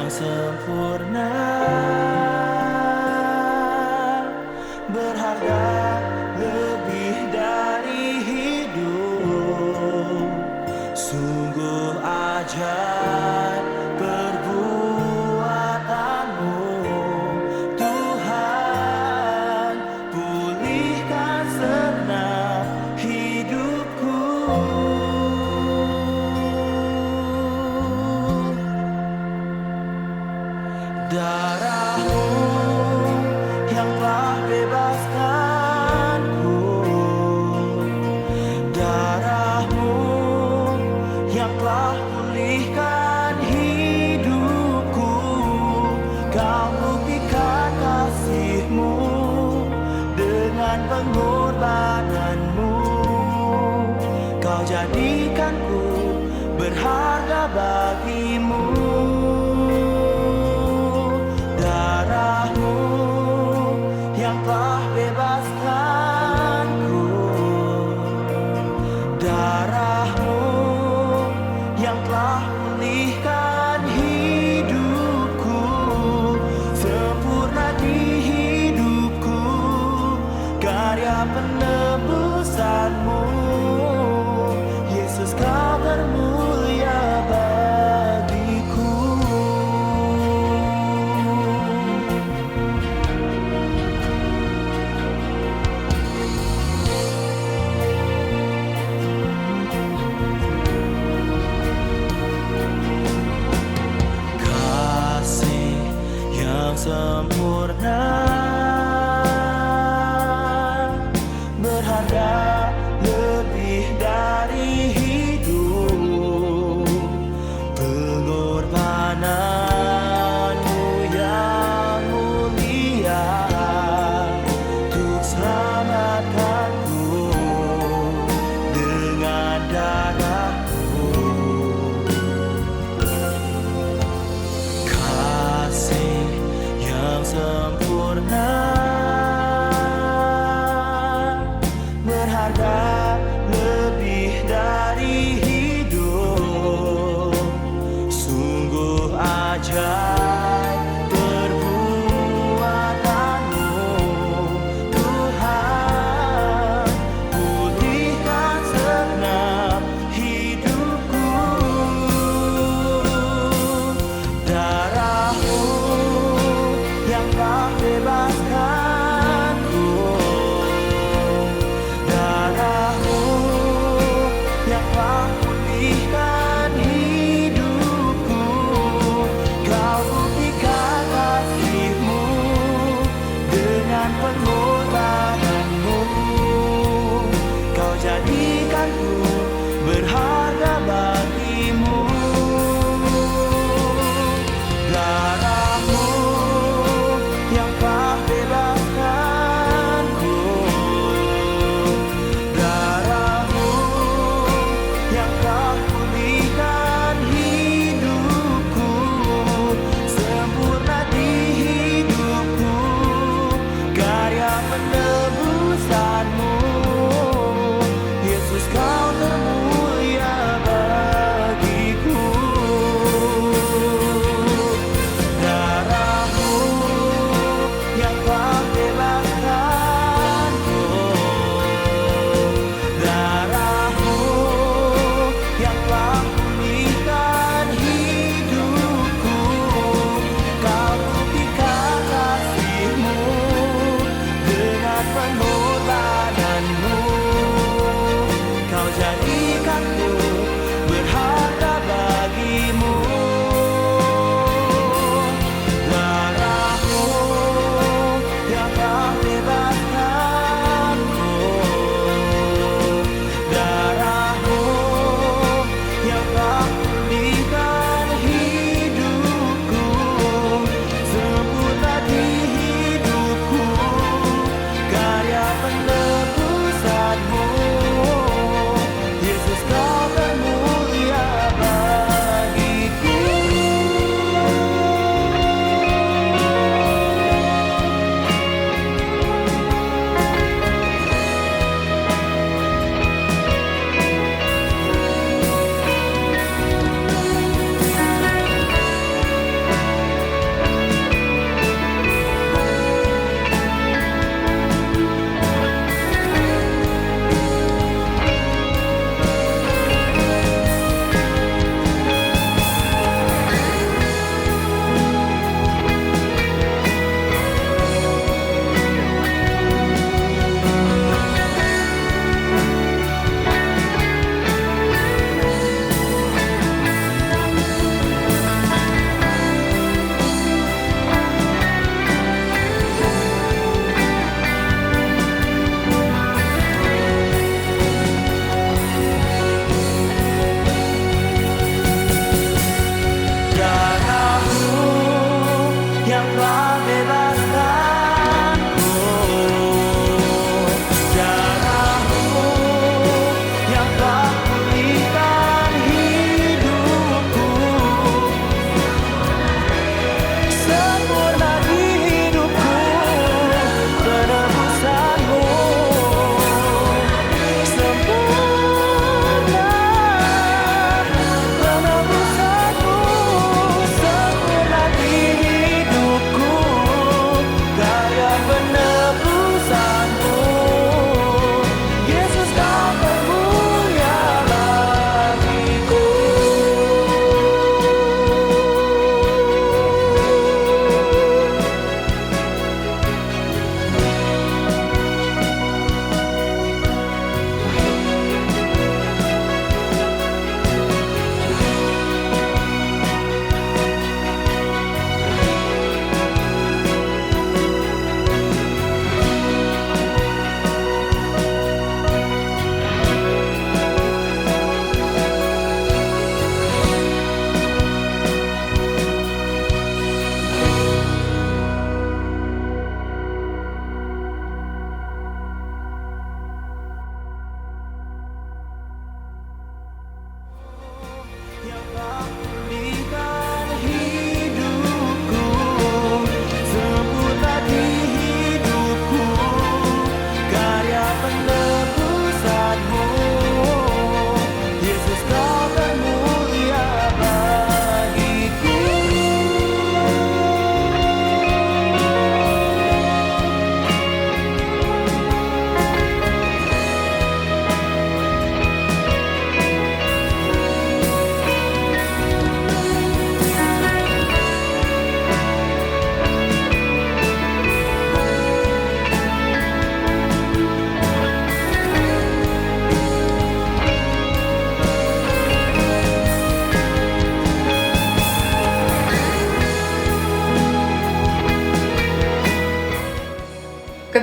yang sempurna, berharga lebih dari hidup. Sungguh ajaib perbuatanmu, Tuhan. Pulihkan segenap hidupku. Darah-Mu yang telah bebaskanku, darah-Mu yang telah pulihkan hidupku. Kau buktikan kasih-Mu dengan pengorbananmu. Kau jadikanku berharga bagi-Mu. Darah-Mu yang telah bebaskanku, darah-Mu yang telah pulihkan hidupku. Sempurna di hidupku karya penebusan-Mu. Yesus, Kau termulia bagiku. Kasih yang sempurna, berharga lebih dari hidup. Pengorbanan-Mu yang mulia untuk selamatkanku dengan darah-Mu. Kasih yang sempurna, berharga lebih dari hidup. Sungguh ajaib perbuatanmu, Tuhan. Pulihkan segenap hidupku. Darah-Mu yang telah bebaskanku, darah-Mu yang telah pulihkan hidupku. Kau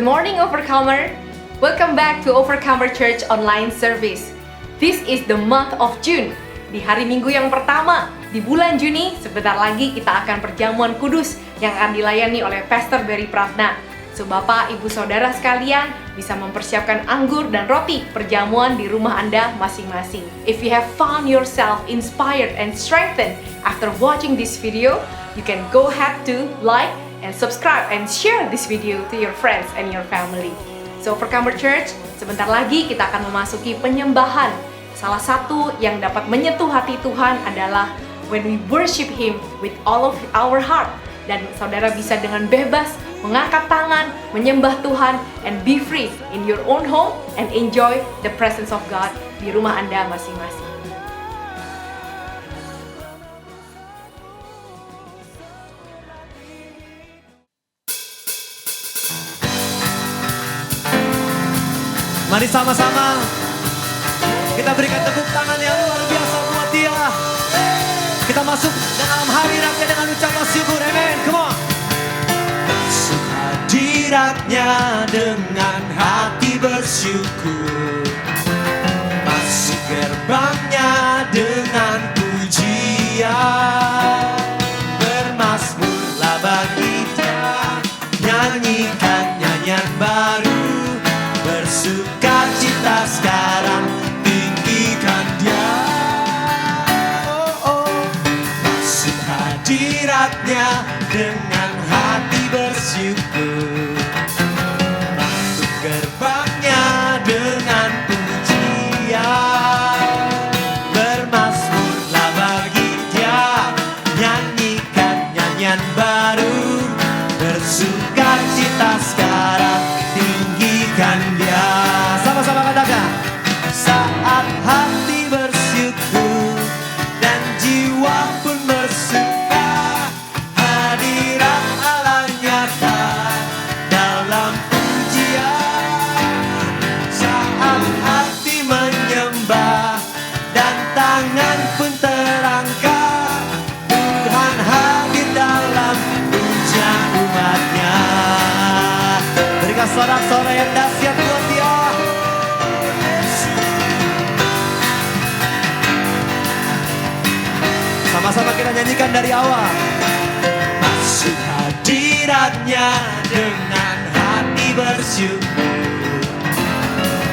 Good morning, Overcomer. Welcome back to Overcomer Church online service. This is the month of June. Di hari Minggu yang pertama di bulan Juni, sebentar lagi kita akan perjamuan kudus yang akan dilayani oleh Pastor Berry Pratna. So, Bapak, Ibu, Saudara sekalian bisa mempersiapkan anggur dan roti perjamuan di rumah Anda masing-masing. If you have found yourself inspired and strengthened after watching this video, you can go ahead to like and subscribe and share this video to your friends and your family. So, Overcomer Church, sebentar lagi kita akan memasuki penyembahan. Salah satu yang dapat menyentuh hati Tuhan adalah when we worship Him with all of our heart. Dan saudara bisa dengan bebas mengangkat tangan, menyembah Tuhan, and be free in your own home and enjoy the presence of God di rumah Anda masing-masing. Mari sama-sama kita berikan tepuk tangan yang luar biasa buat Dia. Kita masuk dalam hadiratnya dengan ucapan syukur. Amen. Come on. Masuk hadiratnya dengan hati bersyukur. Masuk gerbangnya dengan pujian. Bermazmurlah bagi Dia, nyanyikan nyanyian baru. Bersuka cita sekarang, tinggikan Dia. Masuk hadiratnya dengan hati bersyukur. Masuk gerbangnya dengan pujian. Bermazmurlah bagi Dia, nyanyikan nyanyian baru. Bersuka cita sekarang, tinggikan Dia. Sama-sama katakan. Saat hati bersyukur dan jiwa pun bersuka, hadirat Allah nyata dalam pujian. Saat hati menyembah dan tangan pun terangkat, Tuhan hadir dalam pujian umatnya. Berikan sorak-sorai yang dahsyat buat Dia. Sama-sama kita nyanyikan dari awal. Masuk hadiratnya dengan hati bersyukur.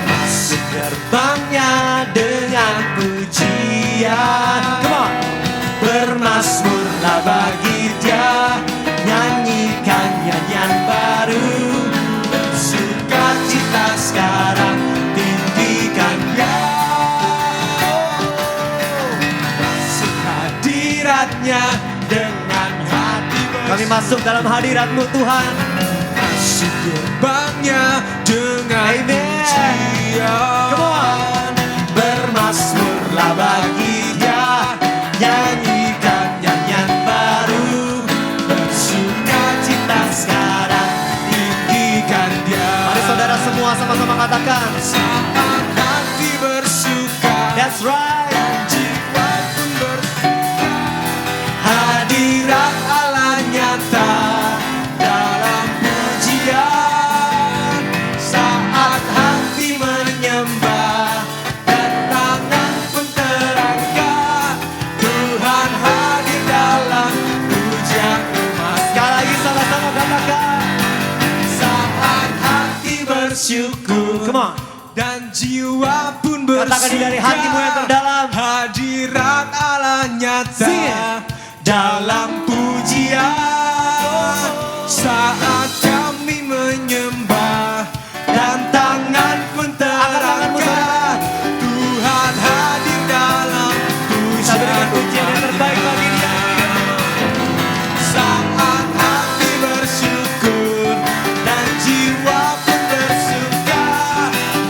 Masuk gerbangnya dengan pujian. Come on. Bermazmurlah bagi Dia, nyanyikan nyanyian baru. Bersuka cita sekarang, tinggikan Dia. Masuk hadiratnya dengan hati bersyukur. Kami masuk dalam hadirat-Mu Tuhan. Masuk gerbangnya dengan pujian. Come on. Bermazmurlah bagi Dia, nyanyikan nyanyian baru. Bersuka cita sekarang, tinggikan Dia. Mari saudara semua sama-sama katakan. Saat hati bersuka, that's right, dan jiwa pun bersuka, hadirat Allah nyata dalam pujian. Saat hati menyembah dan tangan pun terangkat, Tuhan hadir dalam pujian umat. Sekali lagi sama-sama katakan. Saat hati bersyukur, come on, dan jiwa pun bersuka, katakan dari hatimu yang terdalam, hadirat Allah nyata dalam pujian. Saat kami menyembah dan tangan pun terangkat, Tuhan hadir dalam pujian. Kita berikan pujian yang terbaik bagi Dia. Saat hati bersyukur dan jiwa pun bersuka,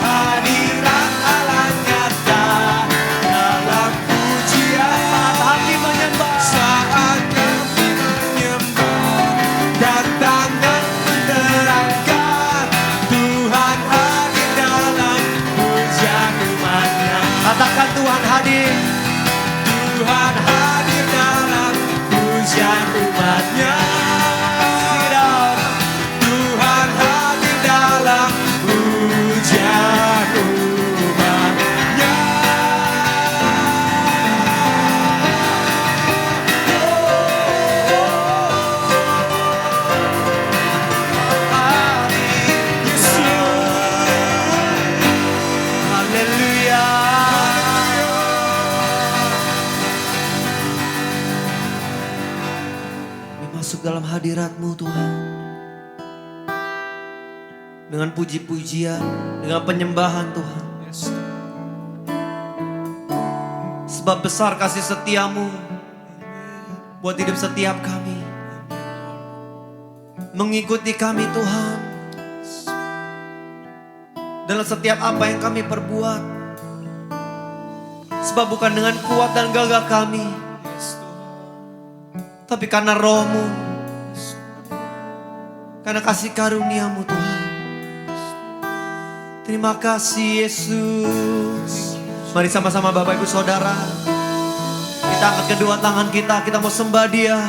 hadirat Allah nyata dalam pujian. Saat hati menyembah, saat kami menyembah dan tangan pun terangkat, Tuhan hadir dalam pujian umatnya. Katakan Tuhan hadir. Tuhan hadir dalam pujian umatnya. Tuhan hadir dalam masuk dalam hadirat-Mu Tuhan. Dengan puji-pujian, dengan penyembahan Tuhan. Sebab besar kasih setia-Mu buat hidup setiap kami. Mengikuti kami Tuhan. Dalam setiap apa yang kami perbuat. Sebab bukan dengan kuat dan gagah kami, tapi karena Roh-Mu, karena kasih karunia-Mu Tuhan. Terima kasih Yesus. Mari sama-sama Bapak Ibu Saudara, kita angkat kedua tangan kita mau sembah Dia.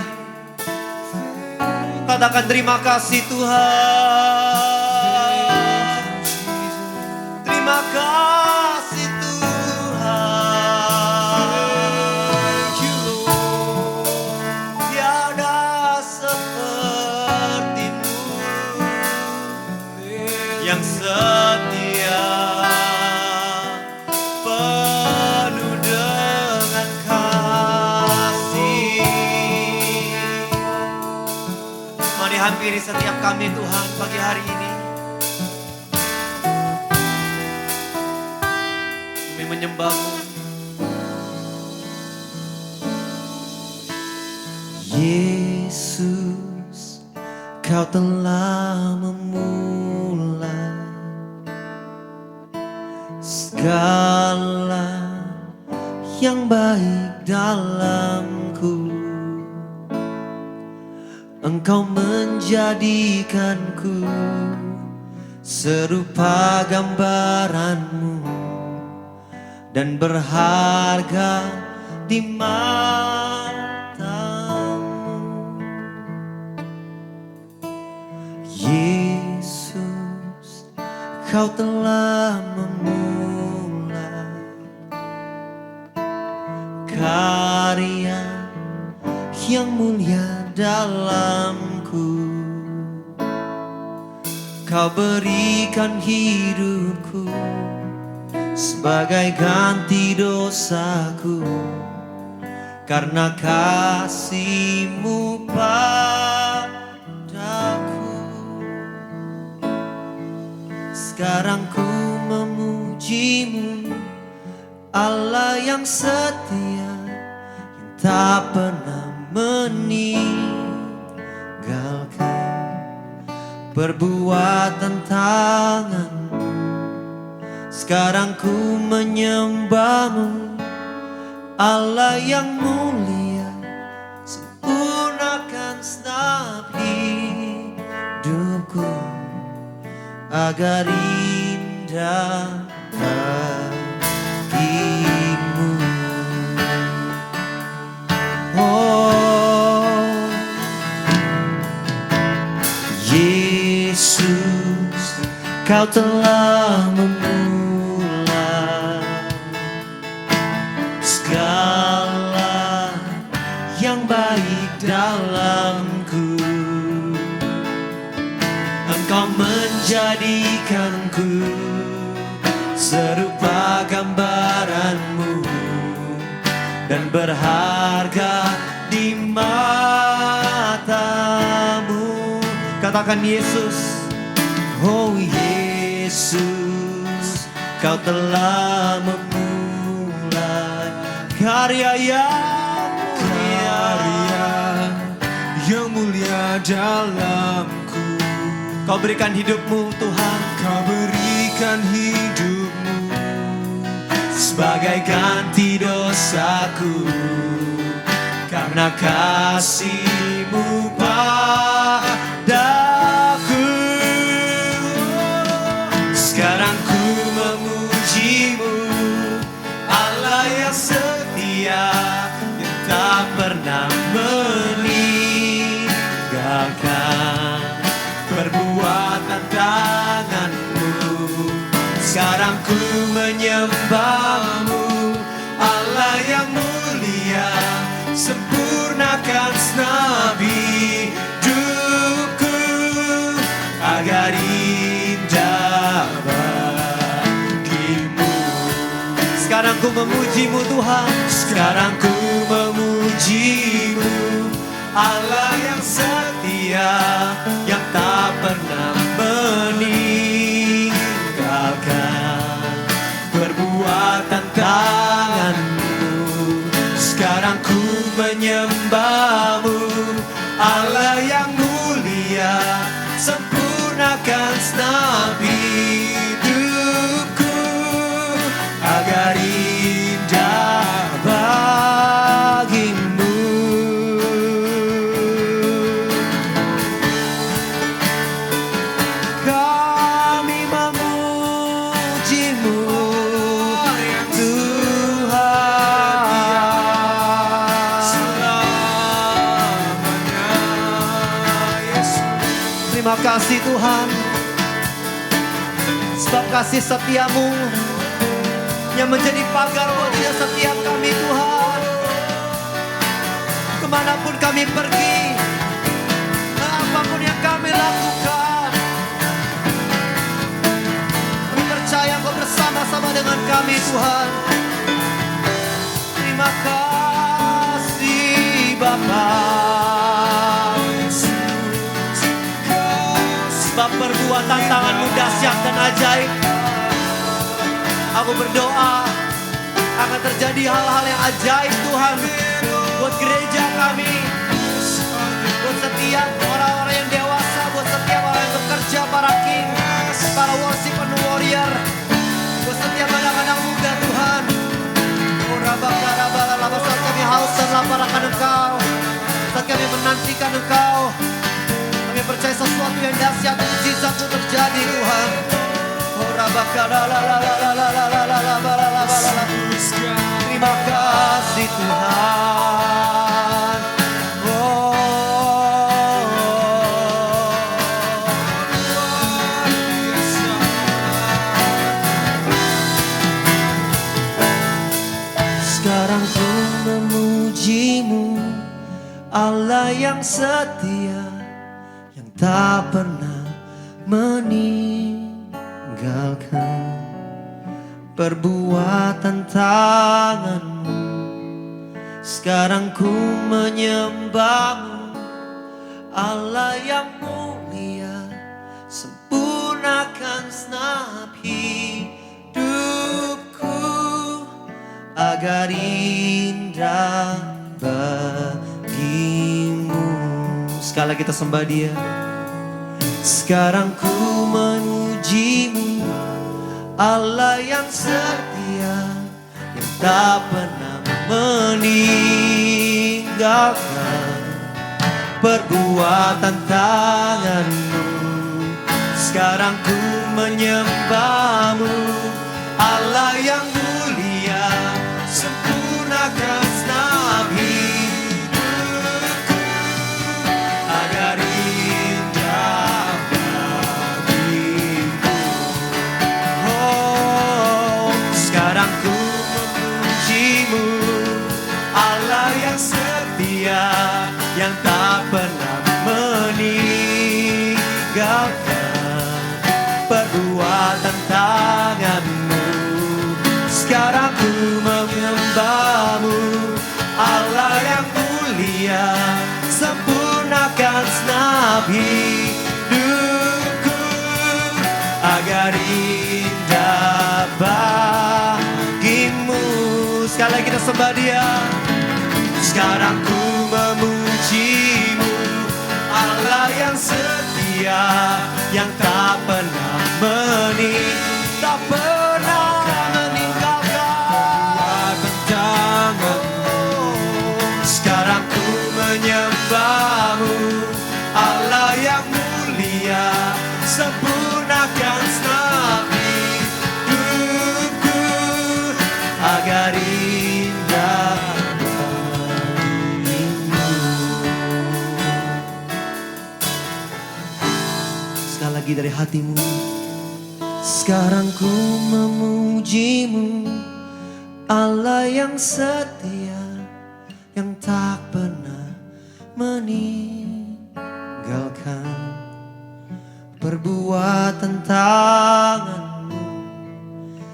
Katakan terima kasih Tuhan. Terima kasih Tuhan. Tiada seperti-Mu yang setia, penuh dengan kasih. Mari hampiri setiap kami Tuhan pagi hari ini. Kami menyembah-Mu. Yesus, Kau telah memulai segala yang baik dalamku. Engkau menjadikanku serupa gambaran-Mu dan berharga di mata-Mu. Yesus, Kau telah memulai karya yang mulia dalamku. Kau berikan hidupku sebagai ganti dosaku, karena kasih-Mu padaku. Sekarang ku memuji-Mu, Allah yang setia, yang tak pernah meninggalkan perbuatan tangan-Mu. Sekarang ku menyembah-Mu, Allah yang mulia, sempurnakan segenap hidupku agar indah bagimu. Oh Yesus, Kau telah memulai segala yang baik dalamku. Engkau menjadikanku serupa gambaran-Mu dan berharga di mata-Mu. Katakan Yesus. Oh Yesus, Kau telah memulai karya yang mulia dalamku. Kau berikan hidup-Mu Tuhan. Kau berikan hidup-Mu sebagai ganti dosaku, karena kasih-Mu padaku. Sekarang ku memuji-Mu, Allah yang setia, yang tak pernah meninggalkan perbuatan tangan-Mu. Sekarang ku menyembah-Mu, Allah yang mulia, sempurnakan segenap hidupku agar indah bagimu. Sekarang ku memuji-Mu Tuhan. Sekarang ku memuji-Mu, Allah yang setia, yang tak pernah meninggalkan perbuatan tanganmu. Sekarang ku menyembahmu, Allah yang mulia, sempurnakan senap hidupku agar indah bagimu. Kami memujimu, terima kasih Tuhan, sebab kasih setiamu yang menjadi pagar buat dia setiap kami Tuhan. Kemanapun kami pergi, apapun yang kami lakukan, kami percaya Kau bersama-sama dengan kami Tuhan. Terima kasih Bapa, sebab perbuatan tanganmu dahsyat dan ajaib. Aku berdoa akan terjadi hal-hal yang ajaib Tuhan buat gereja kami, buat setiap orang-orang yang dewasa, buat setiap orang yang bekerja, para king, para worship and warrior, buat setiap anak-anak muda Tuhan. Saat kami haus dan lapar akan Engkau, saat kami menantikan Engkau, kami percaya sesuatu yang dahsyat, mujizat itu terjadi Tuhan. Terima kasih Tuhan. Sekarang ku memujimu, Allah yang setia, yang tak pernah meninggalkan perbuatan tanganmu. Sekarang ku menyembahmu, Allah yang mulia, sempurnakan senap hidupku agar indah bagimu. Sekali lagi kita sembah dia. Sekarang ku memujimu, Allah yang setia, yang tak pernah meninggalkan perbuatan tanganmu. Sekarang ku menyembahmu, Allah yang mulia, sempurnakan senap hidupku agar indah bagimu. Oh, sekarang ku memujimu, Allah yang setia, yang tak pernah meninggalkan perbuatan tanganmu. Sekarang ku menyembahmu, Allah yang mulia, sempurnakan senap hidupku agar indah bagimu. Sekali lagi kita sembah dia. Sekarang ku memujimu, Allah yang setia, yang tak pernah tak pernah meninggalkan tanganmu. Sekarang ku menyembahmu, Allah yang mulia, sempurnakan senap hidupku agar indah bagimu. Sekali lagi dari hatimu. Sekarang ku memujimu, Allah yang setia, yang tak pernah meninggalkan perbuatan tanganmu.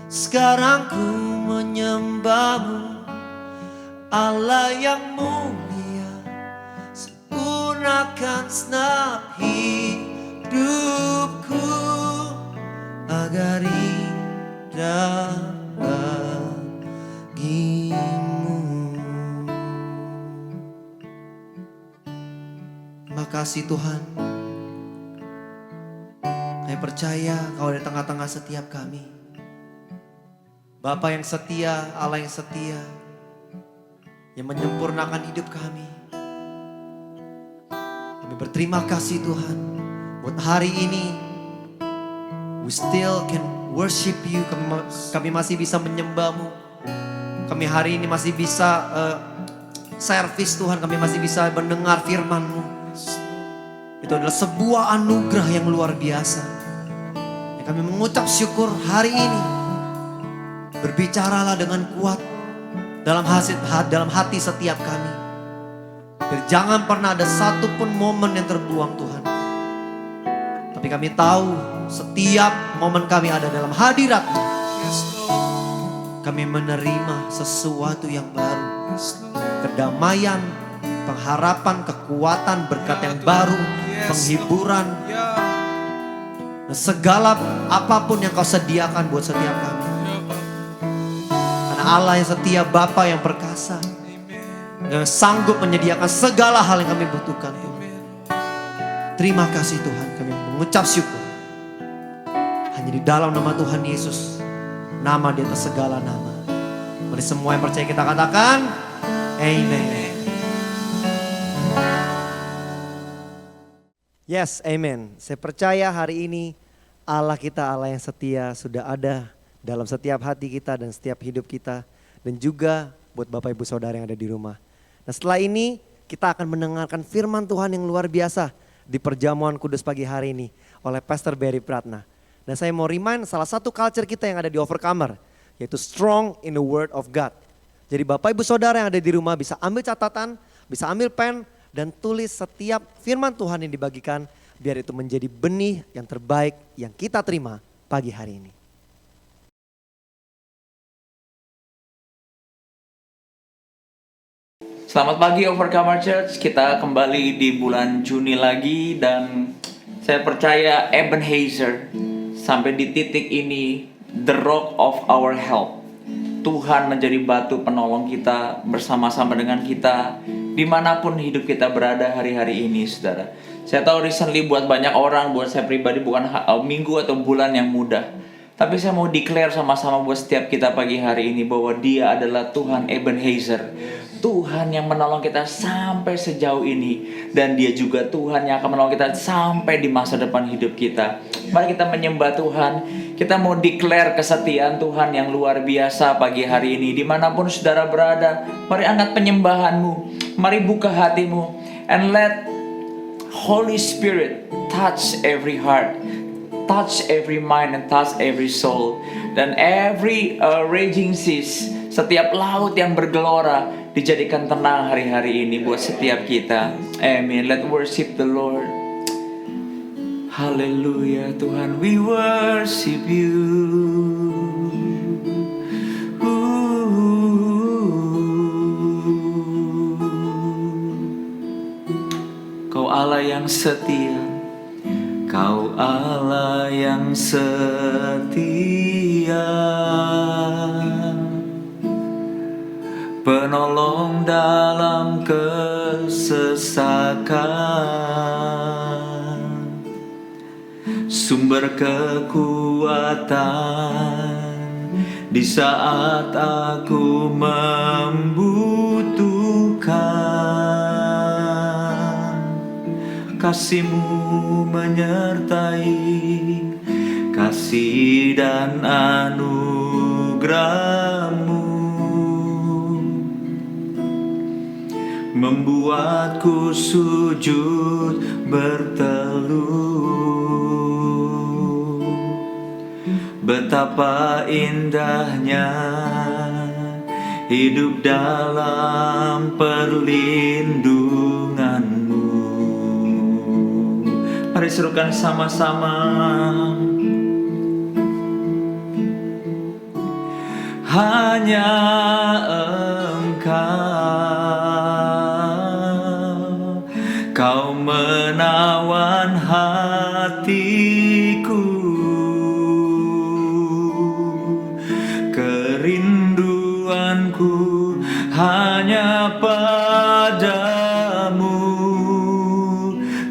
Sekarang ku menyembahmu, Allah yang mulia, berikan segenap hidupku agar indah bagimu. Terima kasih Tuhan. Kami percaya Kau di tengah-tengah setiap kami. Bapa yang setia, Allah yang setia, yang menyempurnakan hidup kami. Kami berterima kasih Tuhan buat hari ini. We still can worship you. Kami masih bisa menyembah-Mu. Kami hari ini masih bisa service Tuhan. Kami masih bisa mendengar firman-Mu. Itu adalah sebuah anugerah yang luar biasa. Yang kami mengucap syukur hari ini. Berbicaralah dengan kuat dalam hati setiap kami. Dan jangan pernah ada satupun momen yang terbuang Tuhan. Tapi kami tahu setiap momen kami ada dalam hadirat-Mu. Kami menerima sesuatu yang baru. Kedamaian, pengharapan, kekuatan, berkat yang baru, penghiburan. Dan segala apapun yang Kau sediakan buat setiap kami. Allah yang setia, Bapa yang perkasa, yang sanggup menyediakan segala hal yang kami butuhkan Tuhan. Terima kasih Tuhan, kami mengucap syukur. Hanya di dalam nama Tuhan Yesus, nama di atas segala nama. Mari semua yang percaya kita katakan, Amen. Yes, Amen. Saya percaya hari ini Allah kita, Allah yang setia, sudah ada dalam setiap hati kita dan setiap hidup kita. Dan juga buat Bapak Ibu Saudara yang ada di rumah. Nah setelah ini kita akan mendengarkan firman Tuhan yang luar biasa di perjamuan kudus pagi hari ini oleh Pastor Barry Pratna. Dan saya mau remind salah satu culture kita yang ada di Overcomer, yaitu strong in the word of God. Jadi Bapak Ibu Saudara yang ada di rumah bisa ambil catatan, bisa ambil pen dan tulis setiap firman Tuhan yang dibagikan, biar itu menjadi benih yang terbaik yang kita terima pagi hari ini. Selamat pagi Overcomer Church, kita kembali di bulan Juni lagi dan saya percaya Ebenezer sampai di titik ini, the rock of our help. Tuhan menjadi batu penolong kita bersama-sama dengan kita dimanapun hidup kita berada hari-hari ini saudara. Saya tahu recently buat banyak orang, buat saya pribadi bukan minggu atau bulan yang mudah. Tapi saya mau declare sama-sama buat setiap kita pagi hari ini bahwa Dia adalah Tuhan Ebenezer. Tuhan yang menolong kita sampai sejauh ini. Dan Dia juga Tuhan yang akan menolong kita sampai di masa depan hidup kita. Mari kita menyembah Tuhan. Kita mau declare kesetiaan Tuhan yang luar biasa pagi hari ini. Dimanapun saudara berada, mari angkat penyembahanmu. Mari buka hatimu. And let Holy Spirit touch every heart, touch every mind and touch every soul. Dan every raging seas, setiap laut yang bergelora dijadikan tenang hari-hari ini buat setiap kita. Amin. Let's worship the Lord. Haleluya Tuhan, we worship you. Kau Allah yang setia, Kau Allah yang setia, penolong dalam kesesakan, sumber kekuatan di saat aku membutuhkan. Kasih-Mu menyertai, kasih dan anugerah-Mu membuatku sujud berteluh. Betapa indahnya hidup dalam perlindungan-Mu. Mari serukan sama-sama. Hanya Engkau, Kau menawan hatiku, kerinduanku hanya padamu.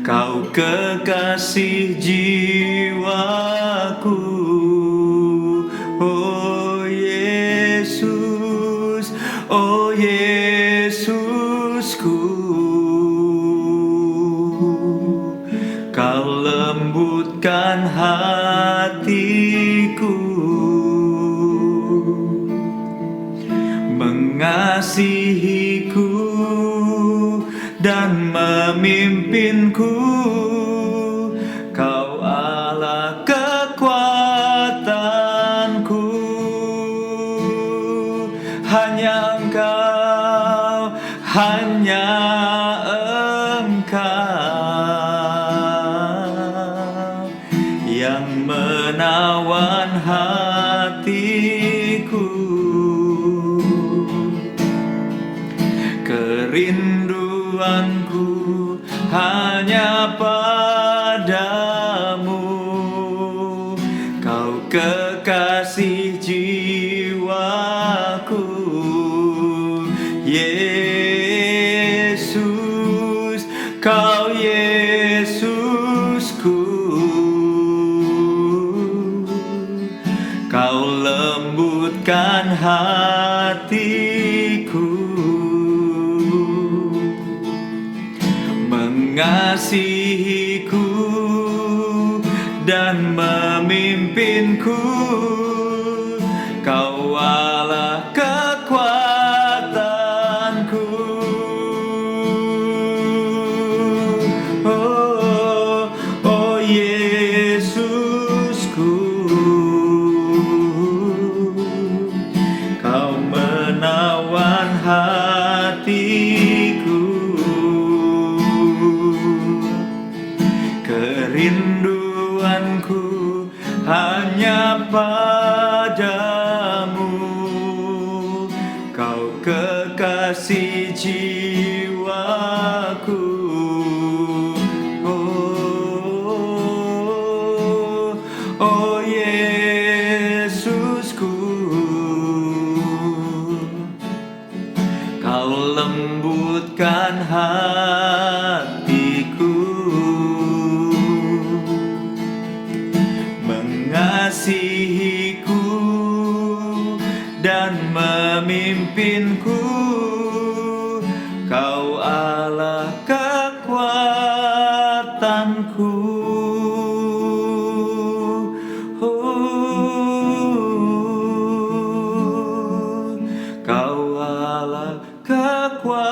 Kau kekasih jiwaku, oh Yesus, oh Yesusku. Kau lembutkan hatiku, mengasihiku dan memimpinku. Kau Allah kekuatanku, hanya Engkau, hanya Engkau yang menawan hatiku. Kerinduanku hanya padamu. Kau kekasih jiwaku, Yesus, Kau Yesusku. Kau lembutkan hatiku, mengasihiku dan memimpinku. Kau Allah kekuatanku, oh, oh Yesusku. Kau menawan hatiku, kerinduanku hanya padamu. Kau kekasih jiwaku, oh, oh Yesusku. Kau lembutkan hatiku, mengasihiku dan memimpinku. Kau Allah kekuatanku, oh, Kau Allah kekuatanku,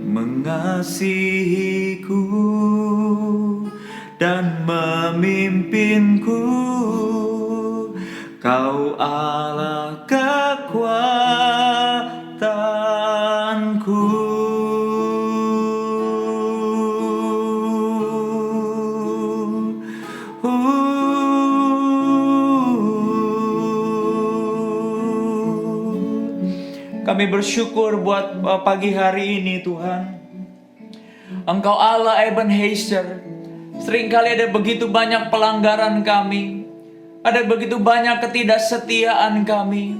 mengasihiku dan memimpinku. Kau Allah kekuatanku. Kami bersyukur buat pagi hari ini Tuhan. Engkau Allah Ebenezer. Seringkali ada begitu banyak pelanggaran kami, ada begitu banyak ketidaksetiaan kami,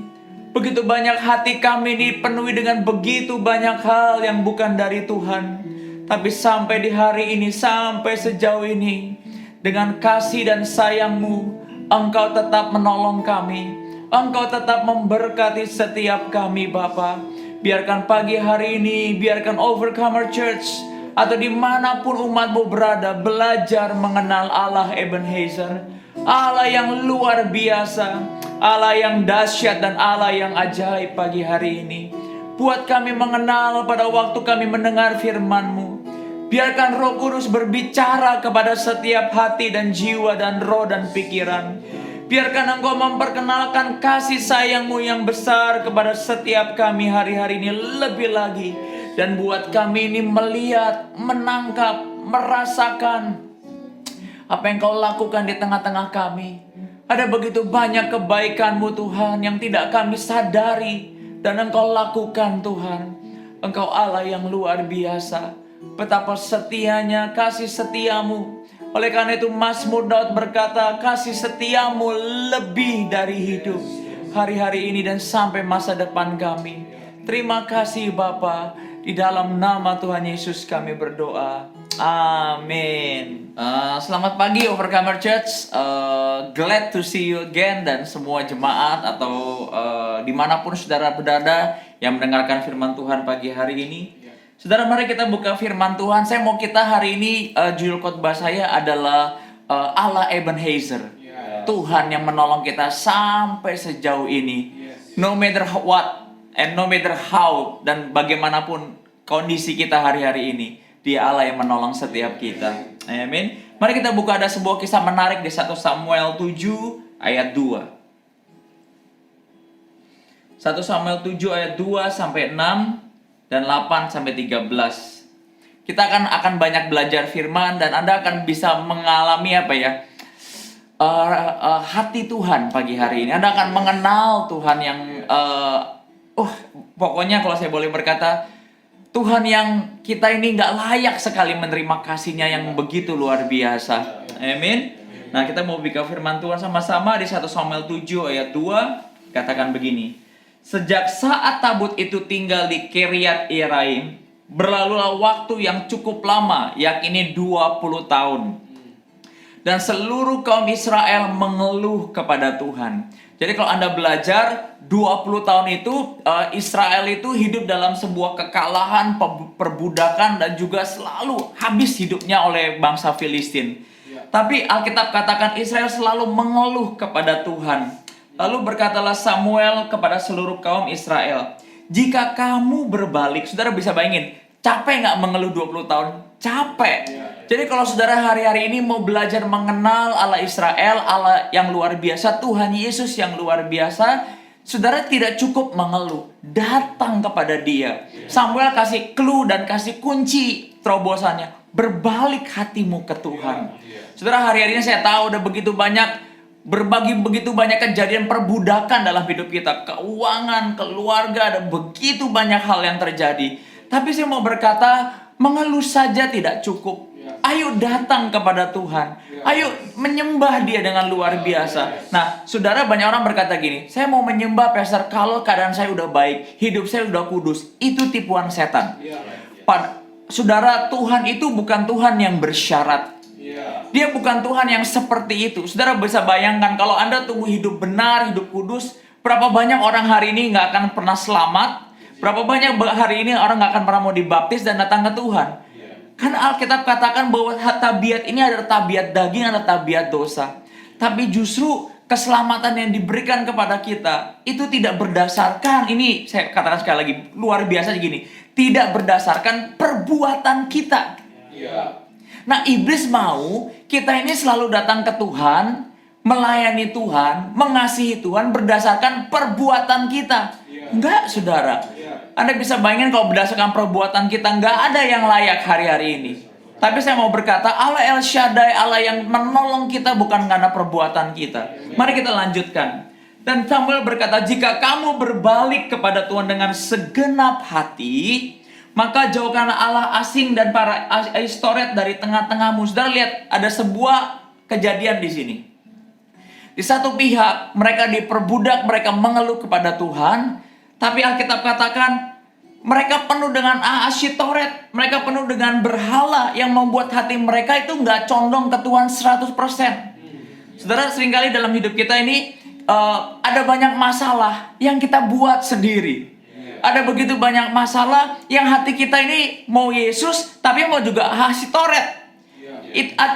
begitu banyak hati kami dipenuhi dengan begitu banyak hal yang bukan dari Tuhan. Tapi sampai di hari ini, sampai sejauh ini, dengan kasih dan sayang-Mu, Engkau tetap menolong kami. Engkau tetap memberkati setiap kami Bapa. Biarkan pagi hari ini, biarkan Overcomer Church atau dimanapun umat-Mu berada, belajar mengenal Allah Ebenezer, Allah yang luar biasa, Allah yang dahsyat dan Allah yang ajaib pagi hari ini. Buat kami mengenal pada waktu kami mendengar firman-Mu. Biarkan Roh Kudus berbicara kepada setiap hati dan jiwa dan roh dan pikiran. Biarkan Engkau memperkenalkan kasih sayang-Mu yang besar kepada setiap kami hari-hari ini lebih lagi. Dan buat kami ini melihat, menangkap, merasakan apa yang Kau lakukan di tengah-tengah kami. Ada begitu banyak kebaikan-Mu Tuhan yang tidak kami sadari. dan Engkau lakukan Tuhan. Engkau Allah yang luar biasa. Betapa setianya kasih setiamu. Oleh karena itu Mazmur Daud berkata, kasih setiamu lebih dari hidup. Hari-hari ini dan sampai masa depan kami. Terima kasih Bapa. Di dalam nama Tuhan Yesus kami berdoa. Amin. Selamat pagi Overcomer Church. Glad to see you again. Dan semua jemaat atau dimanapun saudara berada yang mendengarkan firman Tuhan pagi hari ini. Saudara, mari kita buka firman Tuhan. Saya mau kita hari ini judul khotbah saya adalah Allah Ebenezer. Tuhan yang menolong kita sampai sejauh ini. No matter what and no matter how dan bagaimanapun kondisi kita hari-hari ini, Dia Allah yang menolong setiap kita. Amin. Mari kita buka, ada sebuah kisah menarik di 1 Samuel 7 ayat 2. 1 Samuel 7 ayat 2 sampai 6 dan 8 sampai 13. Kita akan banyak belajar firman dan Anda akan bisa mengalami hati Tuhan pagi hari ini. Anda akan mengenal Tuhan yang pokoknya kalau saya boleh berkata, Tuhan yang kita ini nggak layak sekali menerima kasih-Nya yang begitu luar biasa. Amin. Nah, kita mau buka firman Tuhan sama-sama di 1 Samuel 7 ayat 2. Katakan begini. Sejak saat tabut itu tinggal di Kiriat Yearim, berlalulah waktu yang cukup lama, yakni 20 tahun. Dan seluruh kaum Israel mengeluh kepada Tuhan. Jadi kalau Anda belajar 20 tahun itu Israel itu hidup dalam sebuah kekalahan, perbudakan dan juga selalu habis hidupnya oleh bangsa Filistin. Tapi Alkitab katakan Israel selalu mengeluh kepada Tuhan. Lalu berkatalah Samuel kepada seluruh kaum Israel, jika kamu berbalik, saudara bisa bayangin, capek nggak mengeluh 20 tahun? Capek. Jadi kalau saudara hari-hari ini mau belajar mengenal Allah Israel, Allah yang luar biasa, Tuhan Yesus yang luar biasa, saudara tidak cukup mengeluh, datang kepada Dia. Samuel kasih clue dan kasih kunci terobosannya, berbalik hatimu ke Tuhan. Saudara, hari-hari ini saya tahu udah begitu banyak kejadian perbudakan dalam hidup kita, keuangan, keluarga, ada begitu banyak hal yang terjadi. Tapi saya mau berkata, mengeluh saja tidak cukup. Ayo datang kepada Tuhan. Ayo menyembah Dia dengan luar biasa. Nah, saudara, banyak orang berkata gini, saya mau menyembah Pastor kalau keadaan saya udah baik, hidup saya udah kudus. Itu tipuan setan. Saudara, Tuhan itu bukan Tuhan yang bersyarat. Dia bukan Tuhan yang seperti itu. Saudara bisa bayangkan kalau Anda tunggu hidup benar, hidup kudus, berapa banyak orang hari ini nggak akan pernah selamat, berapa banyak hari ini orang nggak akan pernah mau dibaptis dan datang ke Tuhan. Karena Alkitab katakan bahwa tabiat ini adalah tabiat daging, adalah tabiat dosa. Tapi justru keselamatan yang diberikan kepada kita itu tidak berdasarkan, ini saya katakan sekali lagi, luar biasa gini, tidak berdasarkan perbuatan kita. Nah, iblis mau kita ini selalu datang ke Tuhan, melayani Tuhan, mengasihi Tuhan berdasarkan perbuatan kita. Enggak, saudara. Anda bisa bayangin kalau berdasarkan perbuatan kita, enggak ada yang layak hari-hari ini. Tapi saya mau berkata, Allah El Shaddai, Allah yang menolong kita bukan karena perbuatan kita. Mari kita lanjutkan. Dan Samuel berkata, jika kamu berbalik kepada Tuhan dengan segenap hati, maka jauhkanlah Allah asing dan para Astoret dari tengah-tengahmu. Saudara lihat, ada sebuah kejadian di sini. Di satu pihak, mereka diperbudak, mereka mengeluh kepada Tuhan. Tapi Alkitab katakan, mereka penuh dengan Astoret. Mereka penuh dengan berhala yang membuat hati mereka itu nggak condong ke Tuhan 100%. Saudara, seringkali dalam hidup kita ini, ada banyak masalah yang kita buat sendiri. Ada begitu banyak masalah yang hati kita ini mau Yesus tapi mau juga Astoret.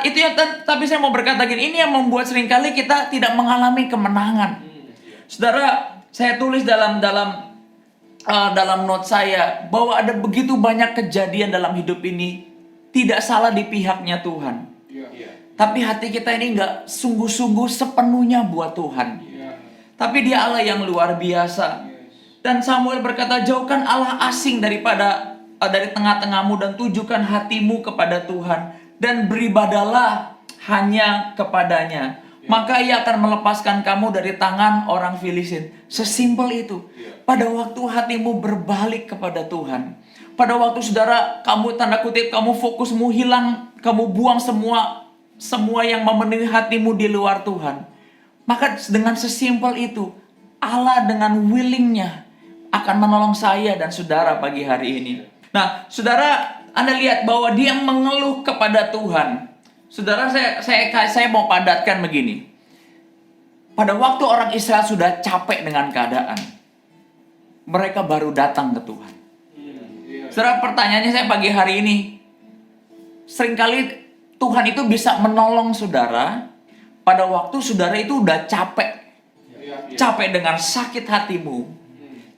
Itu yang tapi saya mau berkata gini, ini yang membuat seringkali kita tidak mengalami kemenangan. Saudara, saya tulis dalam note saya bahwa ada begitu banyak kejadian dalam hidup ini tidak salah di pihaknya Tuhan. Tapi hati kita ini nggak sungguh-sungguh sepenuhnya buat Tuhan. Tapi Dia Allah yang luar biasa. Dan Samuel berkata, jauhkan Allah asing dari tengah-tengahmu dan tujukan hatimu kepada Tuhan dan beribadalah hanya kepadanya. maka ia akan melepaskan kamu dari tangan orang Filistin. Sesimpel itu. Pada waktu hatimu berbalik kepada Tuhan, pada waktu saudara kamu tanda kutip kamu fokusmu hilang, kamu buang semua yang memenuhi hatimu di luar Tuhan, maka dengan sesimpel itu Allah dengan willingnya akan menolong saya dan saudara pagi hari ini. Nah, saudara, Anda lihat bahwa dia mengeluh kepada Tuhan. Saudara, saya mau padatkan begini. Pada waktu orang Israel sudah capek dengan keadaan, mereka baru datang ke Tuhan. Saudara, pertanyaannya saya pagi hari ini, seringkali Tuhan itu bisa menolong saudara pada waktu saudara itu udah capek. Capek dengan sakit hatimu,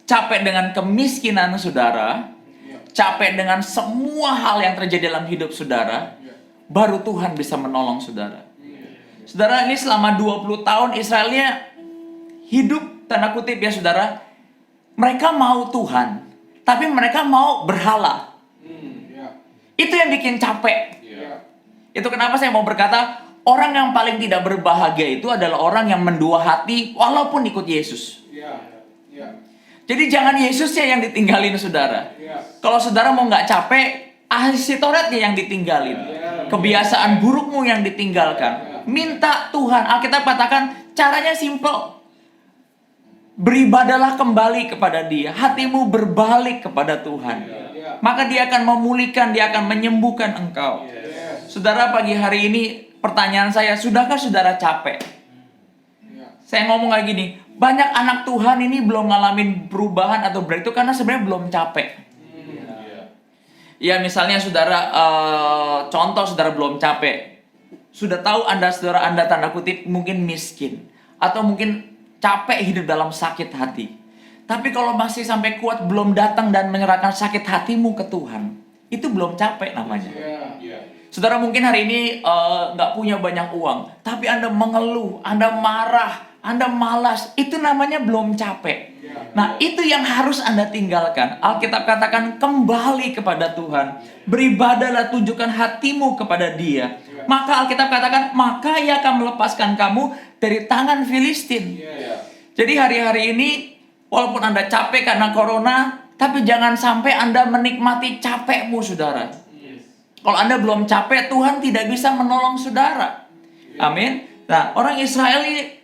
capek dengan kemiskinan saudara, capek dengan semua hal yang terjadi dalam hidup saudara, baru Tuhan bisa menolong saudara. Saudara, ini selama 20 tahun Israelnya hidup, tanda kutip ya saudara, mereka mau Tuhan, tapi mereka mau berhala. Itu yang bikin capek. Itu kenapa saya mau berkata, orang yang paling tidak berbahagia itu adalah orang yang mendua hati walaupun ikut Yesus. Jadi jangan Yesusnya yang ditinggalin saudara. Kalau saudara mau nggak capek, ahli Tauratnya yang ditinggalin. Kebiasaan burukmu yang ditinggalkan. Minta Tuhan. Alkitab katakan caranya simple. Beribadalah kembali kepada Dia. Hatimu berbalik kepada Tuhan. Maka Dia akan memulihkan, Dia akan menyembuhkan engkau. Saudara, pagi hari ini pertanyaan saya, sudahkah saudara capek? Saya ngomong kayak gini, banyak anak Tuhan ini belum ngalamin perubahan atau breakthrough karena sebenarnya belum capek. Ya misalnya saudara, contoh saudara belum capek. Sudah tahu saudara Anda tanda kutip mungkin miskin. Atau mungkin capek hidup dalam sakit hati. Tapi kalau masih sampai kuat belum datang dan menyerahkan sakit hatimu ke Tuhan, itu belum capek namanya. Saudara mungkin hari ini nggak punya banyak uang, tapi Anda mengeluh, Anda marah, Anda malas, itu namanya belum capek. Nah, itu yang harus Anda tinggalkan. Alkitab katakan kembali kepada Tuhan. Beribadahlah, tunjukkan hatimu kepada Dia. Maka Alkitab katakan, maka Ia akan melepaskan kamu dari tangan Filistin. Jadi hari-hari ini, walaupun Anda capek karena corona, tapi jangan sampai Anda menikmati capekmu, saudara. Kalau Anda belum capek, Tuhan tidak bisa menolong saudara. Amin. Nah, orang Israel ini,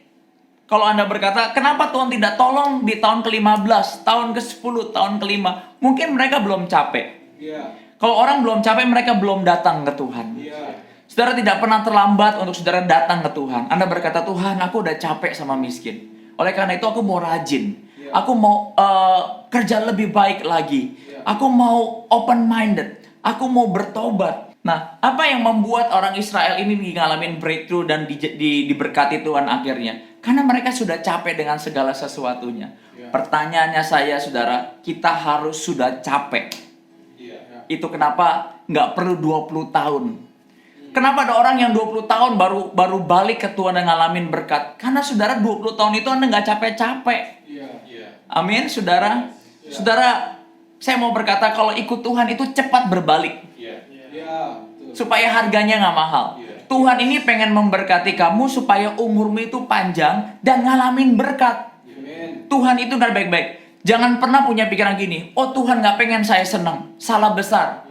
kalau Anda berkata, kenapa Tuhan tidak tolong di tahun ke-15, tahun ke-10, tahun ke-5? Mungkin mereka belum capek. Kalau orang belum capek, mereka belum datang ke Tuhan. Saudara tidak pernah terlambat untuk saudara datang ke Tuhan. Anda berkata, Tuhan, aku udah capek sama miskin. Oleh karena itu, aku mau rajin. Aku mau kerja lebih baik lagi. Aku mau open-minded. Aku mau bertobat. Nah, apa yang membuat orang Israel ini ngalamin breakthrough dan diberkati Tuhan akhirnya? Karena mereka sudah capek dengan segala sesuatunya. Pertanyaannya saya, saudara, kita harus sudah capek. Itu kenapa nggak perlu 20 tahun. Kenapa ada orang yang 20 tahun baru balik ke Tuhan dan ngalamin berkat? Karena saudara 20 tahun itu Anda nggak capek-capek. Amin, saudara. Saudara, saya mau berkata kalau ikut Tuhan itu cepat berbalik. Supaya harganya nggak mahal. Tuhan ini pengen memberkati kamu supaya umurmu itu panjang dan ngalamin berkat. Tuhan itu nggak baik-baik. Jangan pernah punya pikiran gini, oh Tuhan nggak pengen saya senang. Salah besar.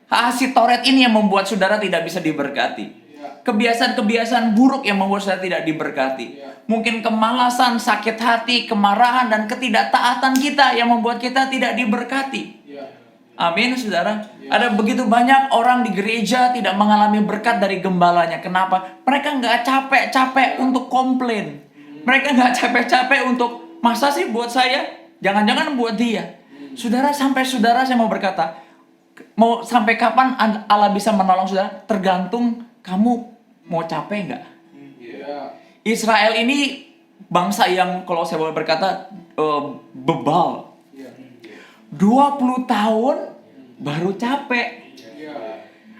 Hasil Taurat ini yang membuat saudara tidak bisa diberkati. Kebiasaan-kebiasaan buruk yang membuat saudara tidak diberkati. Mungkin kemalasan, sakit hati, kemarahan, dan ketidaktaatan kita yang membuat kita tidak diberkati. Amin, saudara. Ada begitu banyak orang di gereja tidak mengalami berkat dari gembalanya. Kenapa? Mereka nggak capek-capek untuk komplain. Mereka nggak capek-capek untuk, masa sih buat saya? Jangan-jangan buat dia. Saudara, saya mau berkata, mau sampai kapan Allah bisa menolong saudara? Tergantung kamu mau capek nggak? Israel ini bangsa yang kalau saya boleh berkata bebal. 20 tahun baru capek.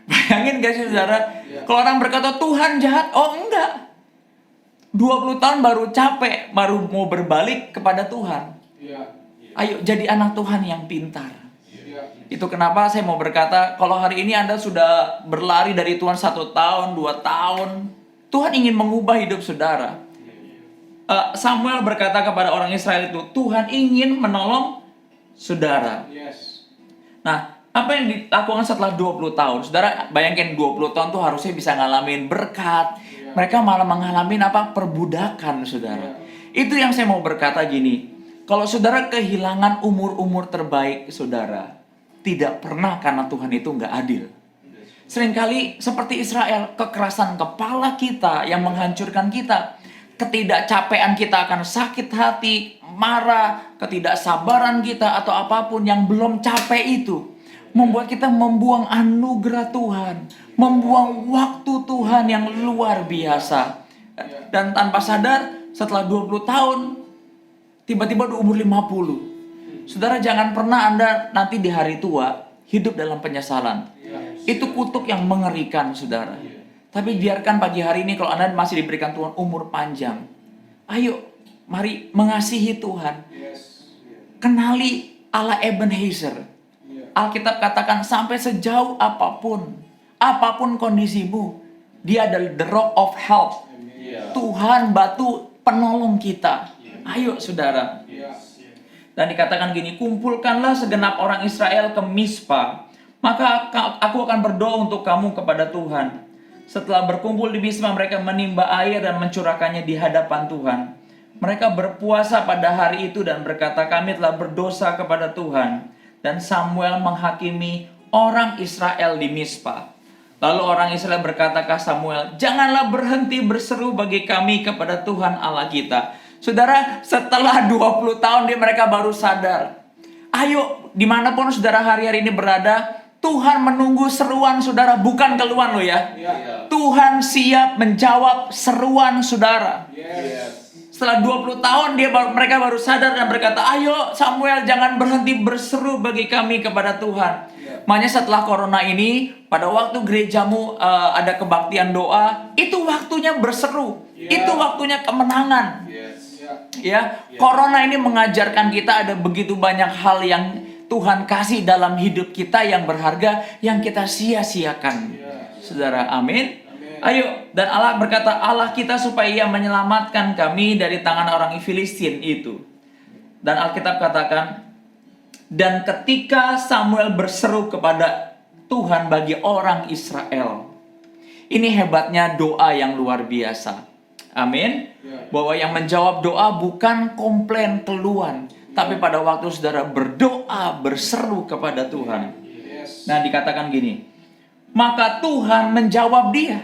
Bayangin gak sih saudara? Kalau orang berkata Tuhan jahat, oh enggak. 20 tahun baru capek, baru mau berbalik kepada Tuhan. Ayo jadi anak Tuhan yang pintar. Itu kenapa saya mau berkata, kalau hari ini Anda sudah berlari dari Tuhan 1 tahun, 2 tahun, Tuhan ingin mengubah hidup saudara. Samuel berkata kepada orang Israel itu, Tuhan ingin menolong saudara. Nah, apa yang dilakukan setelah 20 tahun? Saudara bayangkan 20 tahun tuh harusnya bisa ngalamin berkat. Mereka malah mengalami perbudakan, saudara. Itu yang saya mau berkata gini. Kalau saudara kehilangan umur-umur terbaik saudara, tidak pernah karena Tuhan itu nggak adil. Seringkali seperti Israel, kekerasan kepala kita yang menghancurkan kita. Ketidakcapean kita akan sakit hati, marah, ketidaksabaran kita atau apapun yang belum capek itu membuat kita membuang anugerah Tuhan, membuang waktu Tuhan yang luar biasa. Dan tanpa sadar setelah 20 tahun tiba-tiba di umur 50. Saudara, jangan pernah Anda nanti di hari tua hidup dalam penyesalan. Itu kutuk yang mengerikan, saudara. Tapi biarkan pagi hari ini kalau Anda masih diberikan Tuhan umur panjang, ayo mari mengasihi Tuhan. Kenali Allah Ebenezer. Alkitab katakan sampai sejauh apapun kondisimu, Dia adalah the rock of help. Tuhan batu penolong kita. Ayo saudara. Dan dikatakan gini, kumpulkanlah segenap orang Israel ke Mispa, maka aku akan berdoa untuk kamu kepada Tuhan. Setelah berkumpul di Mispa, mereka menimba air dan mencurahkannya di hadapan Tuhan. Mereka berpuasa pada hari itu dan berkata, kami telah berdosa kepada Tuhan. Dan Samuel menghakimi orang Israel di Mispa. Lalu orang Israel berkata ke Samuel, janganlah berhenti berseru bagi kami kepada Tuhan Allah kita. Saudara, setelah 20 tahun mereka baru sadar. Ayo, dimanapun saudara hari-hari ini berada, Tuhan menunggu seruan saudara, bukan keluhan lo ya. Tuhan siap menjawab seruan saudara. Setelah 20 tahun mereka baru sadar dan berkata, ayo Samuel jangan berhenti berseru bagi kami kepada Tuhan. Makanya setelah corona ini, pada waktu gerejamu ada kebaktian doa, itu waktunya berseru. Itu waktunya kemenangan. Ya, corona ini mengajarkan kita ada begitu banyak hal yang Tuhan kasih dalam hidup kita yang berharga, yang kita sia-siakan. Saudara, amin. Ayo, dan Allah berkata, Allah kita supaya Ia menyelamatkan kami dari tangan orang Filistin itu. Dan Alkitab katakan, dan ketika Samuel berseru kepada Tuhan bagi orang Israel. Ini hebatnya doa yang luar biasa. Amin. Bahwa yang menjawab doa bukan komplain keluhan, tapi pada waktu saudara berdoa, berseru kepada Tuhan. Nah, dikatakan gini, maka Tuhan menjawab dia.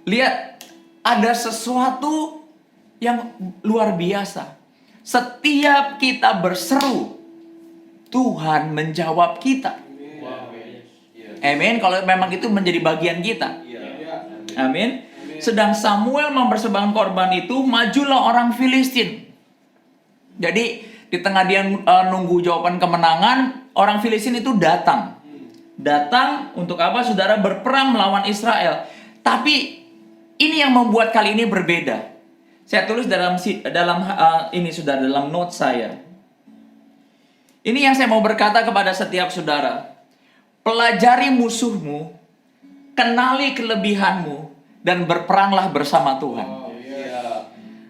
Lihat, ada sesuatu yang luar biasa. Setiap kita berseru, Tuhan menjawab kita. Amin. Kalau memang itu menjadi bagian kita. Amin. Sedang Samuel mempersembahkan korban itu, majulah orang Filistin. Jadi di tengah dia nunggu jawaban kemenangan, orang Filistin itu datang. Datang untuk apa, saudara? Berperang melawan Israel. Tapi ini yang membuat kali ini berbeda. Saya tulis dalam ini sudah dalam note saya. Ini yang saya mau berkata kepada setiap saudara. Pelajari musuhmu, kenali kelebihanmu, dan berperanglah bersama Tuhan.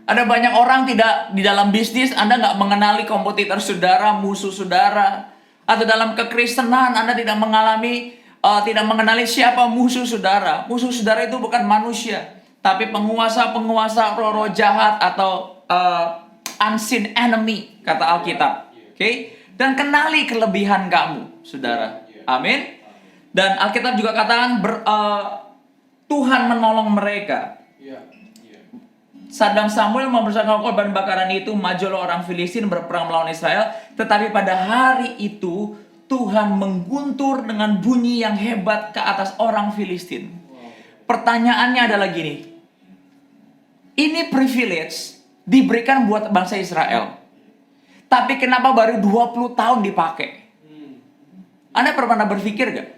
Ada banyak orang tidak di dalam bisnis, Anda nggak mengenali kompetitor saudara, musuh saudara, atau dalam kekristenan Anda tidak mengenali siapa musuh saudara. Musuh saudara itu bukan manusia, tapi penguasa-penguasa roh-roh jahat atau unseen enemy, kata Alkitab. Oke? Dan kenali kelebihan kamu, saudara. Amin. Dan Alkitab juga katakan Tuhan menolong mereka. Sedang Samuel mempersembahkan korban bakaran itu, majulah orang Filistin berperang melawan Israel. Tetapi pada hari itu Tuhan mengguntur dengan bunyi yang hebat ke atas orang Filistin. Pertanyaannya adalah gini. Ini privilege diberikan buat bangsa Israel. Tapi kenapa baru 20 tahun dipakai? Anda pernah berpikir gak?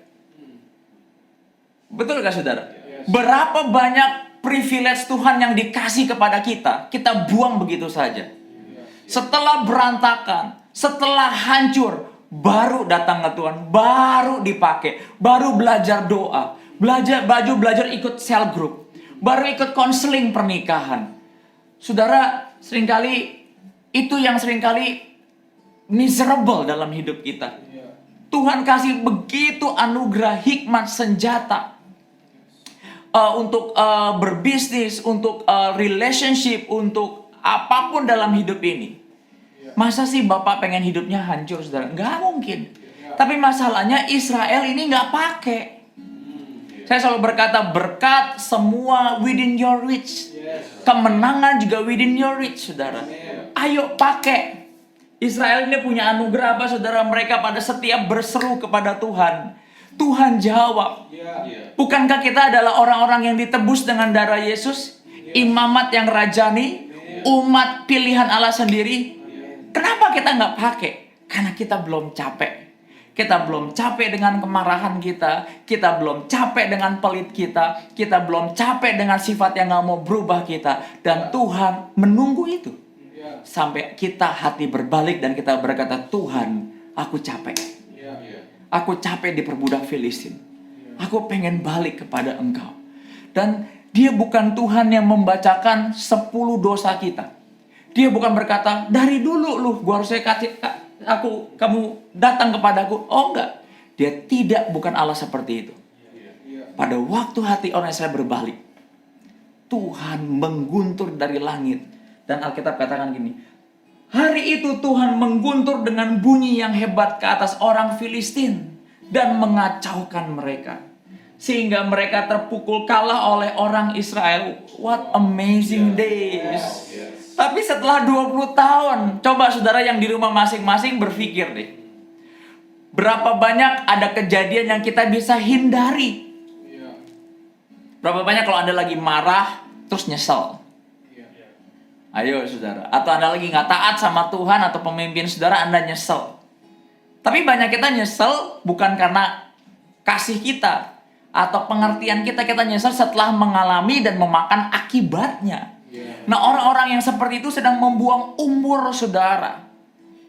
Betul gak saudara? Berapa banyak privilege Tuhan yang dikasih kepada kita, kita buang begitu saja. Setelah berantakan, setelah hancur, baru datang ke Tuhan, baru dipakai, baru belajar doa, belajar ikut cell group, baru ikut konseling pernikahan. Saudara, seringkali itu yang seringkali miserable dalam hidup kita. Tuhan kasih begitu anugerah, hikmat, senjata untuk berbisnis, untuk relationship, untuk apapun dalam hidup ini. Masa sih Bapak pengen hidupnya hancur, saudara? Nggak mungkin. Tapi masalahnya Israel ini nggak pakai. Saya selalu berkata, berkat semua within your reach. Kemenangan juga within your reach, saudara. Ayo pakai. Israel ini punya anugerah apa, saudara? Mereka pada setiap berseru kepada Tuhan, Tuhan jawab. Bukankah kita adalah orang-orang yang ditebus dengan darah Yesus? Imamat yang rajani, umat pilihan Allah sendiri. Kenapa kita nggak pakai? Karena kita belum capek. Kita belum capek dengan kemarahan kita. Kita belum capek dengan pelit kita. Kita belum capek dengan sifat yang nggak mau berubah kita. Dan Tuhan menunggu itu. Sampai kita hati berbalik dan kita berkata, Tuhan, aku capek. Aku capek diperbudak Filistin. Aku pengen balik kepada Engkau. Dan Dia bukan Tuhan yang membacakan 10 dosa kita. Dia bukan berkata, dari dulu harusnya kamu datang kepadaku. Oh enggak. Dia bukan Allah seperti itu. Pada waktu hati orang Israel berbalik, Tuhan mengguntur dari langit. Dan Alkitab katakan gini, hari itu Tuhan mengguntur dengan bunyi yang hebat ke atas orang Filistin dan mengacaukan mereka. Sehingga mereka terpukul kalah oleh orang Israel. What amazing days. Tapi setelah 20 tahun, coba saudara yang di rumah masing-masing berpikir deh. Berapa banyak ada kejadian yang kita bisa hindari. Berapa banyak kalau Anda lagi marah, terus nyesel. Ayo saudara. Atau Anda lagi gak taat sama Tuhan atau pemimpin saudara, Anda nyesel. Tapi banyak kita nyesel bukan karena kasih kita atau pengertian kita nyesel setelah mengalami dan memakan akibatnya. Nah, orang-orang yang seperti itu sedang membuang umur saudara.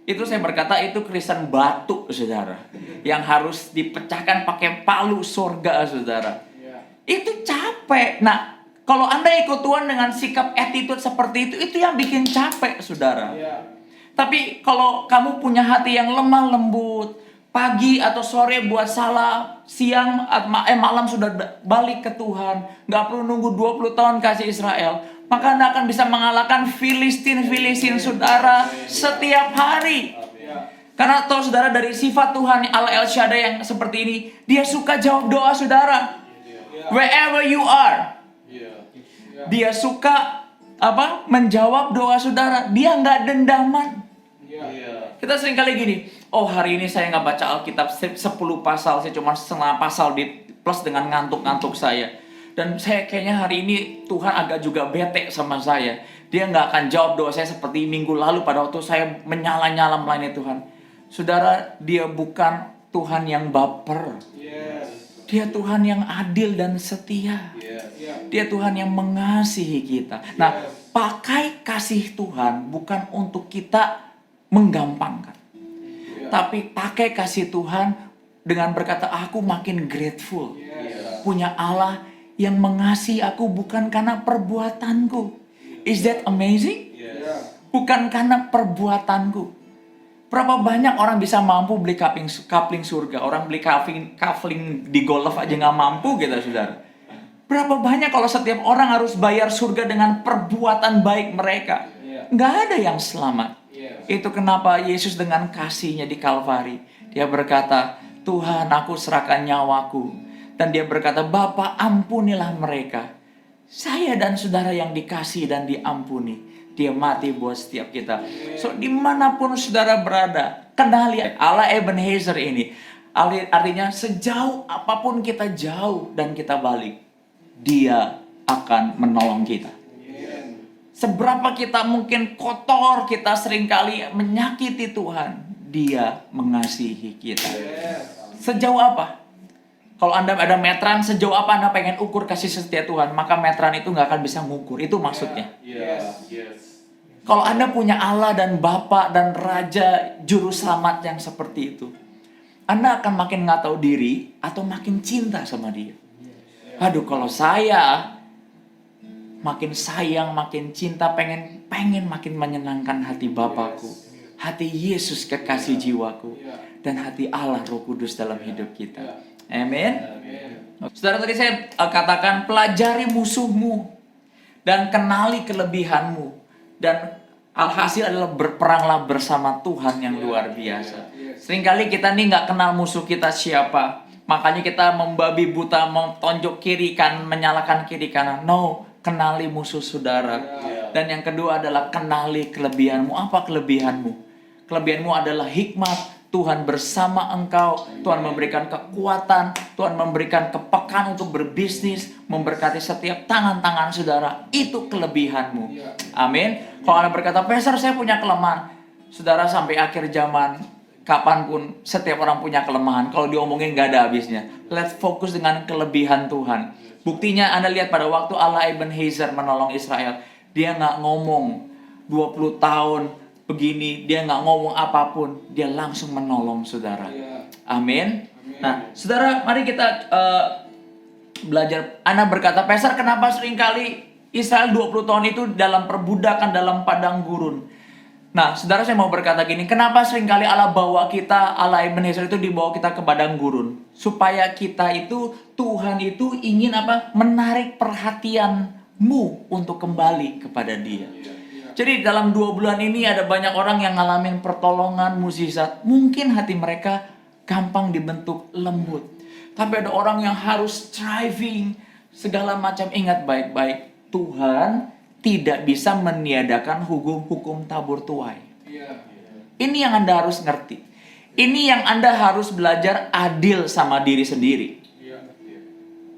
Itu saya berkata itu Kristen batu saudara, yang harus dipecahkan pakai palu surga saudara. Itu capek. Nah, kalau Anda ikut Tuhan dengan sikap attitude seperti itu yang bikin capek saudara. Tapi kalau kamu punya hati yang lemah lembut, pagi atau sore buat salah, siang malam sudah balik ke Tuhan, gak perlu nunggu 20 tahun kasih Israel, maka Anda akan bisa mengalahkan Filistin saudara setiap hari. Karena tahu saudara, dari sifat Tuhan Allah El Shaddai yang seperti ini, Dia suka jawab doa saudara. Wherever you are, Dia suka menjawab doa saudara. Dia nggak dendaman. Kita sering kali gini, oh hari ini saya nggak baca Alkitab 10 pasal, saya cuma setengah pasal di plus dengan ngantuk-ngantuk saya. Dan saya kayaknya hari ini Tuhan agak juga bete sama saya. Dia nggak akan jawab doa saya seperti minggu lalu pada waktu saya menyala-nyala melayani Tuhan. Saudara, Dia bukan Tuhan yang baper. Dia Tuhan yang adil dan setia. Dia Tuhan yang mengasihi kita. Nah, pakai kasih Tuhan bukan untuk kita menggampangkan. Tapi pakai kasih Tuhan dengan berkata, aku makin grateful. Punya Allah yang mengasihi aku bukan karena perbuatanku. Is that amazing? Bukan karena perbuatanku. Berapa banyak orang bisa mampu beli kapling surga. Orang beli kafling di golf aja gak mampu gitu saudara. Berapa banyak kalau setiap orang harus bayar surga dengan perbuatan baik mereka. Gak ada yang selamat. Itu kenapa Yesus dengan kasihnya di Kalvari, Dia berkata, Tuhan aku serahkan nyawaku. Dan Dia berkata, Bapa ampunilah mereka. Saya dan saudara yang dikasih dan diampuni. Dia mati buat setiap kita. So dimanapun saudara berada, kenali Allah Ebenezer ini. Artinya sejauh apapun kita jauh dan kita balik, Dia akan menolong kita. Seberapa kita mungkin kotor, kita seringkali menyakiti Tuhan, Dia mengasihi kita. Sejauh apa? Kalau Anda ada meteran, sejauh apa Anda pengen ukur kasih setia Tuhan, maka meteran itu gak akan bisa mengukur. Itu maksudnya. Kalau Anda punya Allah dan Bapa dan Raja Juru Selamat yang seperti itu, Anda akan makin gak tahu diri atau makin cinta sama Dia. Aduh, kalau saya makin sayang, makin cinta, pengen makin menyenangkan hati Bapakku, hati Yesus kekasih jiwaku, dan hati Allah Roh Kudus dalam hidup kita. Amin. Saudara, tadi saya katakan pelajari musuhmu dan kenali kelebihanmu, dan alhasil adalah berperanglah bersama Tuhan yang luar biasa. Seringkali kita nih nggak kenal musuh kita siapa, makanya kita membabi buta, mentonjok kiri kanan, menyalahkan kiri kanan. No, kenali musuh saudara. Dan yang kedua adalah kenali kelebihanmu. Apa kelebihanmu? Kelebihanmu adalah hikmat. Tuhan bersama engkau, Tuhan memberikan kekuatan, Tuhan memberikan kepekaan untuk berbisnis, memberkati setiap tangan-tangan saudara. Itu kelebihanmu. Amin. Kalau Anda berkata, Pastor, saya punya kelemahan. Saudara, sampai akhir zaman, kapanpun setiap orang punya kelemahan. Kalau diomongin gak ada habisnya. Let's fokus dengan kelebihan Tuhan. Buktinya Anda lihat pada waktu Allah Ebenezer menolong Israel, dia gak ngomong 20 tahun begini, dia nggak ngomong apapun, dia langsung menolong saudara. Amin. Nah, saudara, mari kita belajar. Anda berkata, Pastor, kenapa seringkali Israel 20 tahun itu dalam perbudakan, dalam padang gurun? Nah, saudara, saya mau berkata gini, kenapa seringkali Allah bawa kita, Allah Ebenezer itu dibawa kita ke padang gurun? Supaya kita itu, Tuhan itu ingin apa? Menarik perhatianmu untuk kembali kepada Dia. Jadi dalam 2 bulan ini ada banyak orang yang ngalamin pertolongan, mukjizat. Mungkin hati mereka gampang dibentuk lembut. Tapi ada orang yang harus striving, segala macam. Ingat baik-baik, Tuhan tidak bisa meniadakan hukum tabur tuai. Ini yang Anda harus ngerti. Ini yang Anda harus belajar adil sama diri sendiri.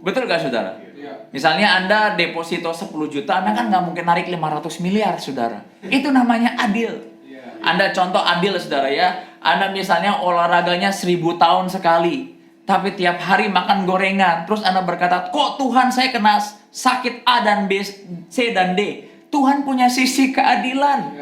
Betul gak saudara? Misalnya Anda deposito 10 juta, Anda kan nggak mungkin narik 500 miliar, saudara. Itu namanya adil. Anda contoh adil, saudara ya. Anda misalnya olahraganya 1000 tahun sekali, tapi tiap hari makan gorengan. Terus Anda berkata, kok Tuhan saya kena sakit A dan B, C dan D. Tuhan punya sisi keadilan.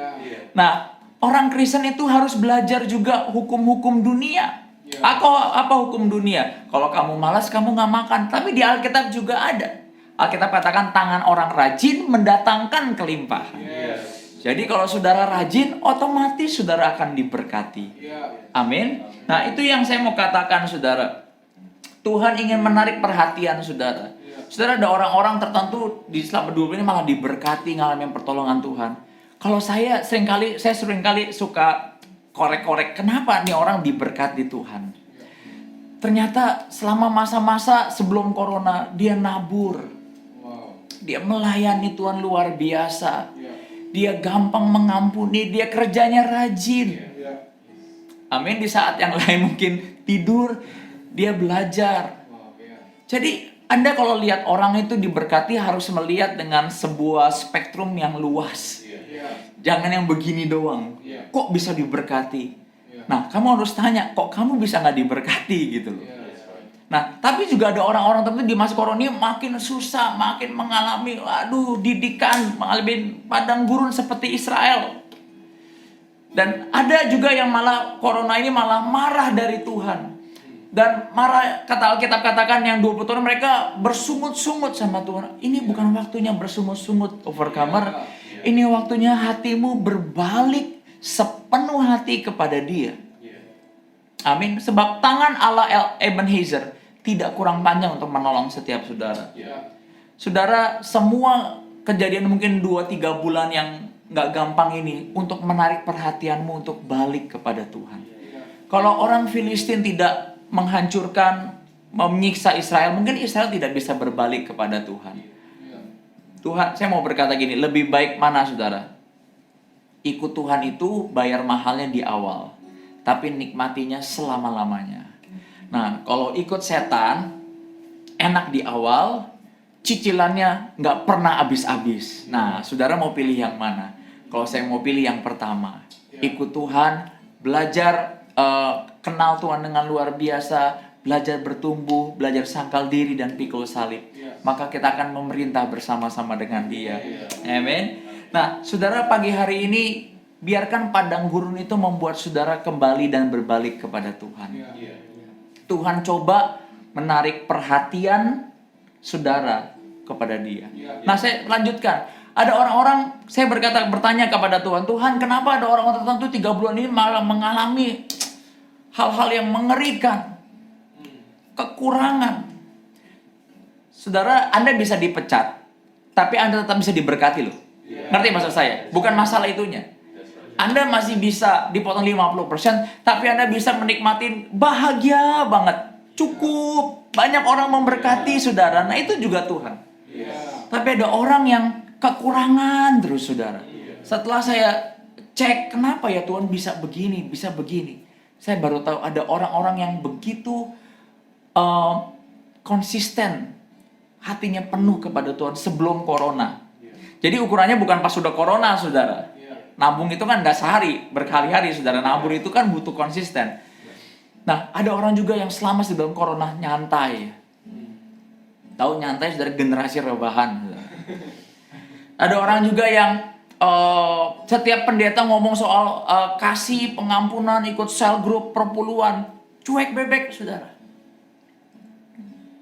Nah, orang Kristen itu harus belajar juga hukum-hukum dunia. Apa hukum dunia? Kalau kamu malas, kamu nggak makan. Tapi di Alkitab juga ada. Alkitab katakan tangan orang rajin mendatangkan kelimpahan. Jadi kalau saudara rajin, otomatis saudara akan diberkati. Amin. Nah, itu yang saya mau katakan, saudara. Tuhan ingin menarik perhatian saudara. Saudara, ada orang-orang tertentu di selama 2 bulan ini malah diberkati, ngalamin pertolongan Tuhan. Kalau saya seringkali suka korek-korek, kenapa nih orang diberkati Tuhan? Ternyata selama masa-masa sebelum corona, dia nabur. Dia melayani Tuhan luar biasa. Dia gampang mengampuni, dia kerjanya rajin. Amin. Di saat yang lain mungkin tidur, dia belajar. Jadi Anda kalau lihat orang itu diberkati harus melihat dengan sebuah spektrum yang luas. Jangan yang begini doang. Kok bisa diberkati? Nah, kamu harus tanya, kok kamu bisa nggak diberkati gitu loh. Nah, tapi juga ada orang-orang tertentu di masa corona ini makin susah, makin mengalami, didikan, mengalami padang gurun seperti Israel. Dan ada juga yang malah corona ini malah marah dari Tuhan. Dan marah, kata Alkitab katakan yang 20 tahun mereka bersungut-sungut sama Tuhan. Ini bukan waktunya bersungut-sungut, overcomer. Ini waktunya hatimu berbalik sepenuh hati kepada Dia. Amin. Sebab tangan Allah Ebenezer tidak kurang panjang untuk menolong setiap saudara. Saudara, semua kejadian mungkin 2-3 bulan yang gak gampang ini untuk menarik perhatianmu untuk balik kepada Tuhan. Kalau orang Filistin tidak menghancurkan, menyiksa Israel, mungkin Israel tidak bisa berbalik kepada Tuhan. Tuhan, saya mau berkata gini, lebih baik mana saudara? Ikut Tuhan itu bayar mahalnya di awal, tapi nikmatinya selama-lamanya. Nah, kalau ikut setan, enak di awal, cicilannya nggak pernah habis-habis. Nah, saudara mau pilih yang mana? Kalau saya mau pilih yang pertama, ikut Tuhan, belajar kenal Tuhan dengan luar biasa, belajar bertumbuh, belajar sangkal diri dan pikul salib. Maka kita akan memerintah bersama-sama dengan Dia. Amin. Nah, saudara, pagi hari ini biarkan padang gurun itu membuat saudara kembali dan berbalik kepada Tuhan. Tuhan coba menarik perhatian saudara kepada Dia. Nah, saya lanjutkan. Ada orang-orang, saya bertanya kepada Tuhan, Tuhan, kenapa ada orang-orang tertentu 3 bulan ini malah mengalami hal-hal yang mengerikan, kekurangan. Saudara, Anda bisa dipecat, tapi Anda tetap bisa diberkati loh. Ngerti maksud saya? Bukan masalah itunya. Anda masih bisa dipotong 50%, tapi Anda bisa menikmati bahagia banget. Cukup. Banyak orang memberkati saudara. Nah, itu juga Tuhan. Tapi ada orang yang kekurangan terus saudara. Setelah saya cek, kenapa ya Tuhan bisa begini, bisa begini. Saya baru tahu ada orang-orang yang begitu konsisten. Hatinya penuh kepada Tuhan sebelum corona. Jadi ukurannya bukan pas sudah corona saudara. Nabung itu kan nggak sehari, berkali-hari saudara. Nabung itu kan butuh konsisten. Nah, ada orang juga yang selama sebelum corona nyantai. Tahu nyantai saudara, generasi rebahan. Saudara. Ada orang juga yang setiap pendeta ngomong soal kasih, pengampunan, ikut sel grup, perpuluhan, cuek bebek saudara.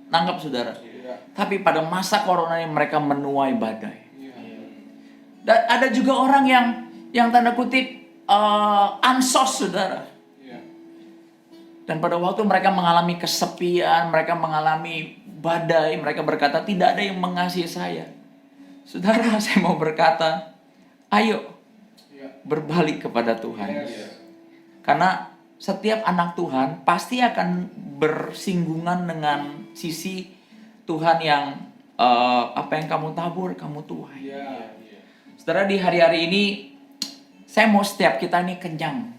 Nangkap saudara. Tapi pada masa corona ini mereka menuai badai. Dan ada juga orang yang tanda kutip ansos saudara. Dan pada waktu mereka mengalami kesepian, mereka mengalami badai, mereka berkata tidak ada yang mengasihi saya. Saudara, saya mau berkata, ayo berbalik kepada Tuhan. Karena setiap anak Tuhan pasti akan bersinggungan dengan sisi Tuhan yang apa yang kamu tabur, kamu tuai. Saudara, di hari-hari ini saya mau setiap kita ini kenyang.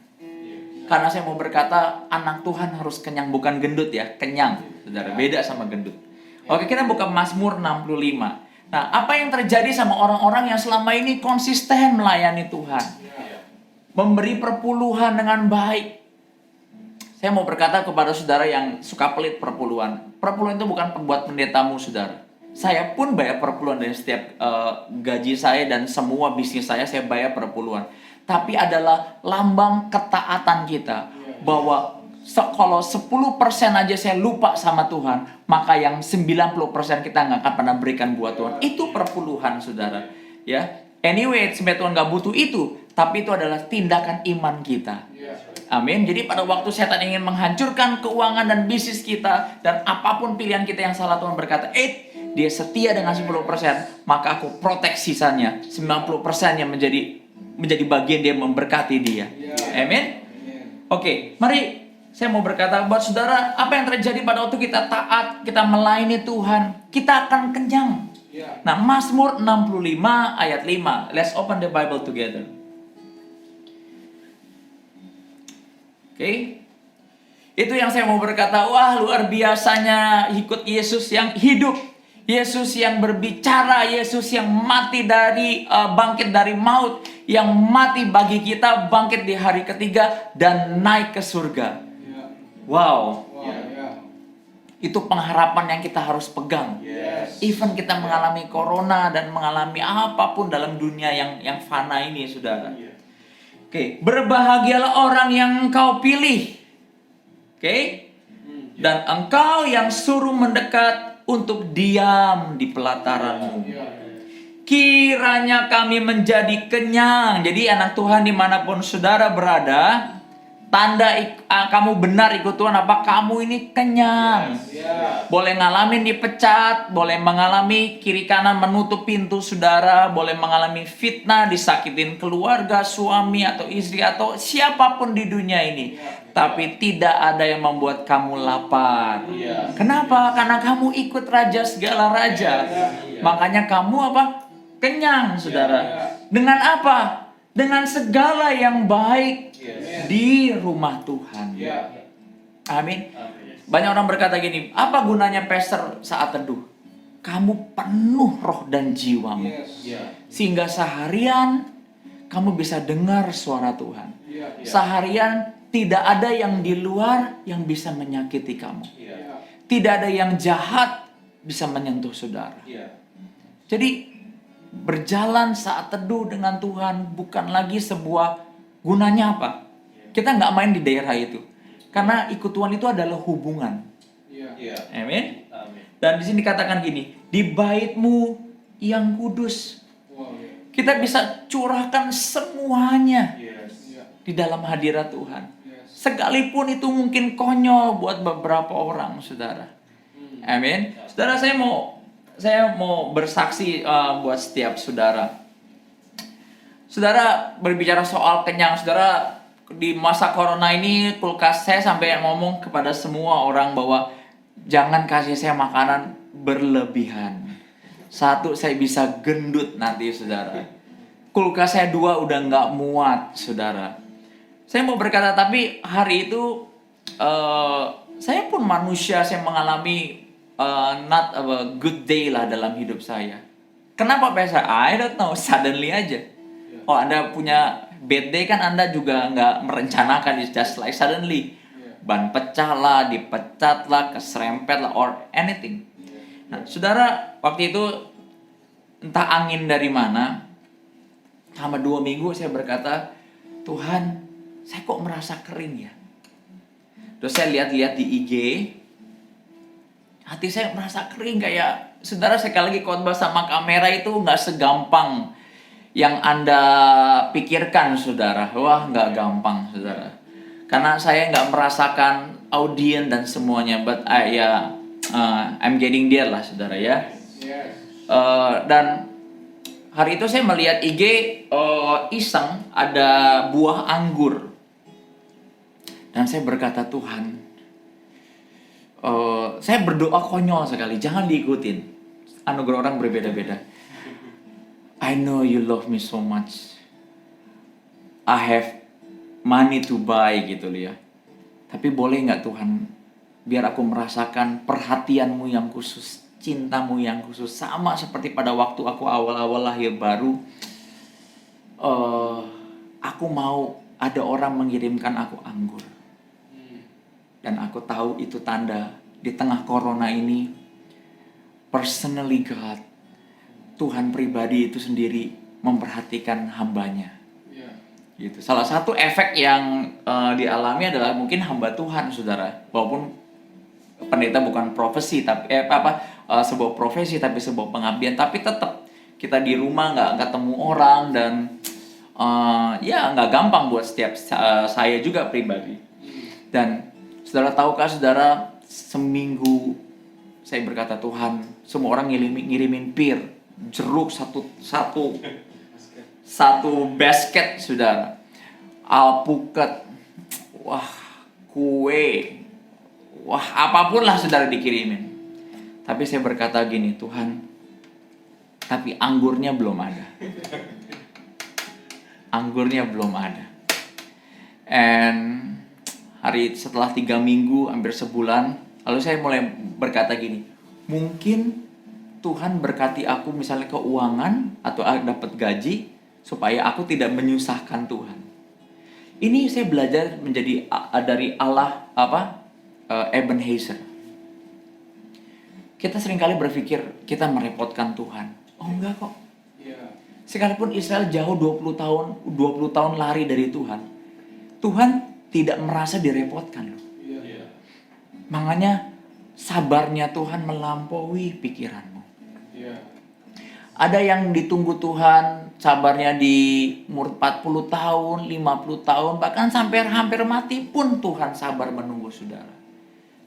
Karena saya mau berkata anak Tuhan harus kenyang, bukan gendut ya, kenyang. Saudara, beda sama gendut. Oke, kita buka Mazmur 65. Nah, apa yang terjadi sama orang-orang yang selama ini konsisten melayani Tuhan? Memberi perpuluhan dengan baik. Saya mau berkata kepada saudara yang suka pelit perpuluhan. Perpuluhan itu bukan buat pendetamu saudara. Saya pun bayar perpuluhan dari setiap gaji saya dan semua bisnis saya bayar perpuluhan. Tapi adalah lambang ketaatan kita. Bahwa kalau 10% aja saya lupa sama Tuhan, maka yang 90% kita nggak akan pernah berikan buat Tuhan. Itu perpuluhan saudara. Ya, anyway, sebenarnya Tuhan nggak butuh itu, tapi itu adalah tindakan iman kita. Amin. Jadi pada waktu setan ingin menghancurkan keuangan dan bisnis kita dan apapun pilihan kita yang salah, Tuhan berkata, dia setia dengan 10%, maka aku proteksi sisanya 90% yang menjadi bagian dia memberkati dia. Amin. Oke, mari saya mau berkata buat saudara, apa yang terjadi pada waktu kita taat, kita melayani Tuhan, kita akan kenyang. Nah, Mazmur 65 ayat 5. Let's open the Bible together. Oke. Itu yang saya mau berkata, wah luar biasanya ikut Yesus yang hidup. Yesus yang berbicara, Yesus yang mati bangkit dari maut, yang mati bagi kita, bangkit di hari ketiga dan naik ke surga. Wow. Itu pengharapan yang kita harus pegang. Even kita mengalami corona dan mengalami apapun dalam dunia yang fana ini, saudara. Oke, berbahagialah orang yang engkau pilih. Oke? Dan engkau yang suruh mendekat untuk diam di pelataranmu. Kiranya kami menjadi kenyang. Jadi anak Tuhan dimanapun saudara berada, tanda kamu benar ikut Tuhan apa? Kamu ini kenyang. Boleh ngalamin dipecat, boleh mengalami kiri kanan menutup pintu saudara, boleh mengalami fitnah, disakitin keluarga, suami atau istri atau siapapun di dunia ini. Tapi tidak ada yang membuat kamu lapar. Kenapa? Karena kamu ikut raja segala raja. Makanya kamu apa? Kenyang, saudara. Dengan apa? Dengan segala yang baik di rumah Tuhan. Amin. Banyak orang berkata gini, apa gunanya pastor saat teduh? Kamu penuh roh dan jiwamu. Sehingga seharian kamu bisa dengar suara Tuhan. Seharian tidak ada yang di luar yang bisa menyakiti kamu. Tidak ada yang jahat bisa menyentuh saudara. Jadi berjalan saat teduh dengan Tuhan bukan lagi sebuah gunanya apa? Kita nggak main di daerah itu. Karena ikut Tuhan itu adalah hubungan. Amin. Dan di sini dikatakan gini, di baitmu yang kudus. Kita bisa curahkan semuanya di dalam hadirat Tuhan. Sekalipun itu mungkin konyol buat beberapa orang, saudara. Amin. Saudara, saya mau bersaksi buat setiap saudara. Saudara berbicara soal kenyang, saudara, di masa corona ini kulkas saya sampai ngomong kepada semua orang bahwa jangan kasih saya makanan berlebihan. Satu, saya bisa gendut nanti, saudara. Kulkas saya 2 udah nggak muat, saudara. Saya mau berkata, tapi hari itu saya pun manusia, saya mengalami not a good day lah dalam hidup saya. Kenapa biasa? I don't know, suddenly aja. Oh, Anda punya bad day kan, Anda juga nggak merencanakan, it's just like suddenly. Ban pecah lah, dipecat lah, keserempet lah, or anything. Nah, saudara, waktu itu entah angin dari mana, selama 2 minggu saya berkata, Tuhan, saya kok merasa kering ya. Terus saya lihat-lihat di IG, hati saya merasa kering kayak, saudara, sekali lagi khotbah sama kamera itu nggak segampang yang Anda pikirkan, saudara. Wah, nggak gampang, saudara. Karena saya nggak merasakan audien dan semuanya, but I'm getting there lah, saudara ya. Dan hari itu saya melihat IG iseng ada buah anggur, dan saya berkata, Tuhan, saya berdoa konyol sekali, jangan diikutin. Anugerah orang berbeda-beda. I know you love me so much. I have money to buy gitu loh ya. Tapi boleh nggak Tuhan, biar aku merasakan perhatianmu yang khusus, cintamu yang khusus, sama seperti pada waktu aku awal-awal lahir baru. Aku mau ada orang mengirimkan aku anggur. Dan aku tahu itu tanda di tengah corona ini, personally God, Tuhan pribadi itu sendiri memperhatikan hambanya. Gitu. Salah satu efek yang dialami adalah mungkin hamba Tuhan, saudara. Walaupun pendeta bukan profesi, tapi sebuah profesi, tapi sebuah pengabdian. Tapi tetap kita di rumah nggak ketemu orang, dan nggak gampang buat setiap saya juga pribadi. Dan saudara tahukah, saudara, seminggu saya berkata, Tuhan, semua orang ngirimin pir, jeruk satu basket, saudara, alpukat, wah, kue, wah, apapun lah, saudara, dikirimin. Tapi saya berkata gini, Tuhan, tapi anggurnya belum ada. Anggurnya belum ada. And setelah 3 minggu, hampir sebulan, lalu saya mulai berkata gini, mungkin Tuhan berkati aku misalnya keuangan atau dapat gaji, supaya aku tidak menyusahkan Tuhan. Ini saya belajar menjadi dari Allah Ebenezer. Kita seringkali berpikir kita merepotkan Tuhan. Oh enggak kok. Sekalipun Israel jauh 20 tahun lari dari Tuhan, Tuhan tidak merasa direpotkan loh. Makanya sabarnya Tuhan melampaui pikiranmu. Ada yang ditunggu Tuhan, sabarnya di umur 40 tahun, 50 tahun, bahkan sampai hampir mati pun Tuhan sabar menunggu, saudara.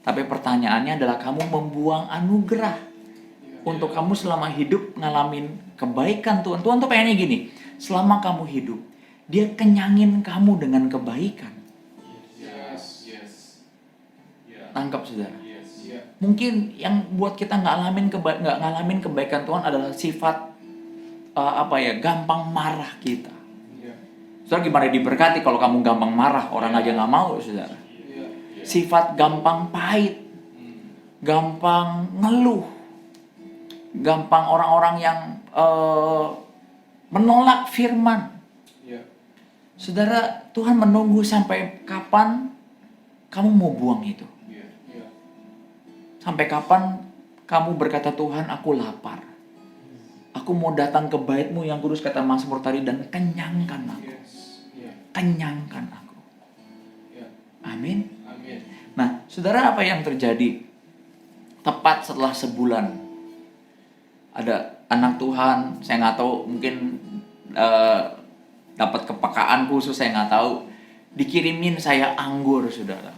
Tapi pertanyaannya adalah, kamu membuang anugerah untuk kamu selama hidup ngalamin kebaikan Tuhan. Tuhan tuh pengennya gini, selama kamu hidup, Dia kenyangin kamu dengan kebaikan. Tangkap, saudara. Mungkin yang buat kita nggak ngalamin kebaikan Tuhan adalah sifat gampang marah kita. Saudara, gimana diberkati kalau kamu gampang marah, orang aja nggak mau, saudara. Sifat gampang pahit, gampang ngeluh, gampang orang-orang yang menolak firman. Saudara, Tuhan menunggu sampai kapan kamu mau buang itu. Sampai kapan kamu berkata, Tuhan, aku lapar. Aku mau datang ke bait-Mu yang kudus, kata Mazmur tadi, dan kenyangkan aku. Kenyangkan aku. Amin. Nah, saudara, apa yang terjadi? tepat setelah sebulan, ada anak Tuhan, saya nggak tahu, mungkin dapat kepekaan khusus, saya nggak tahu, dikirimin saya anggur, saudara.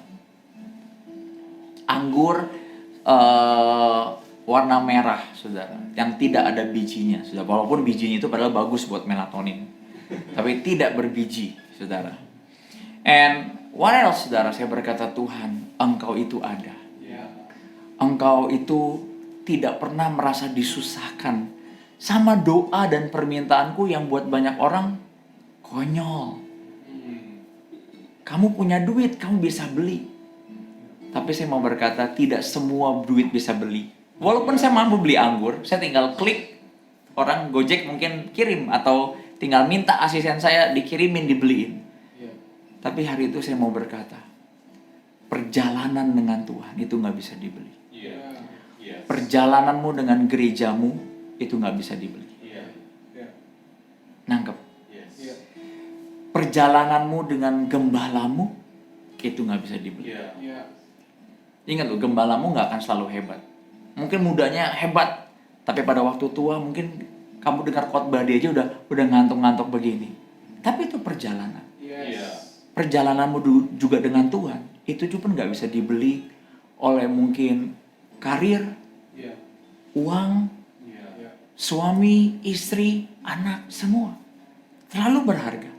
Anggur warna merah, saudara, yang tidak ada bijinya, saudara. Walaupun bijinya itu padahal bagus buat melatonin, tapi tidak berbiji, saudara. And what else, saudara? Saya berkata, Tuhan, Engkau itu ada. Engkau itu tidak pernah merasa disusahkan sama doa dan permintaanku yang buat banyak orang konyol. Kamu punya duit, kamu bisa beli. Tapi saya mau berkata, tidak semua duit bisa beli. Walaupun saya mampu beli anggur, saya tinggal klik, orang Gojek mungkin kirim, atau tinggal minta asisten saya dikirimin, dibeliin. Tapi hari itu saya mau berkata, perjalanan dengan Tuhan itu gak bisa dibeli. Perjalananmu dengan gerejamu itu gak bisa dibeli. Nangkep? Perjalananmu dengan gembalamu itu gak bisa dibeli. Ingat loh, gembalamu gak akan selalu hebat. Mungkin mudanya hebat, tapi pada waktu tua mungkin kamu dengar khotbah dia aja udah ngantuk-ngantuk begini. Tapi itu perjalanan. Perjalananmu juga dengan Tuhan itu juga gak bisa dibeli oleh mungkin karir, uang, suami, istri, anak, semua terlalu berharga.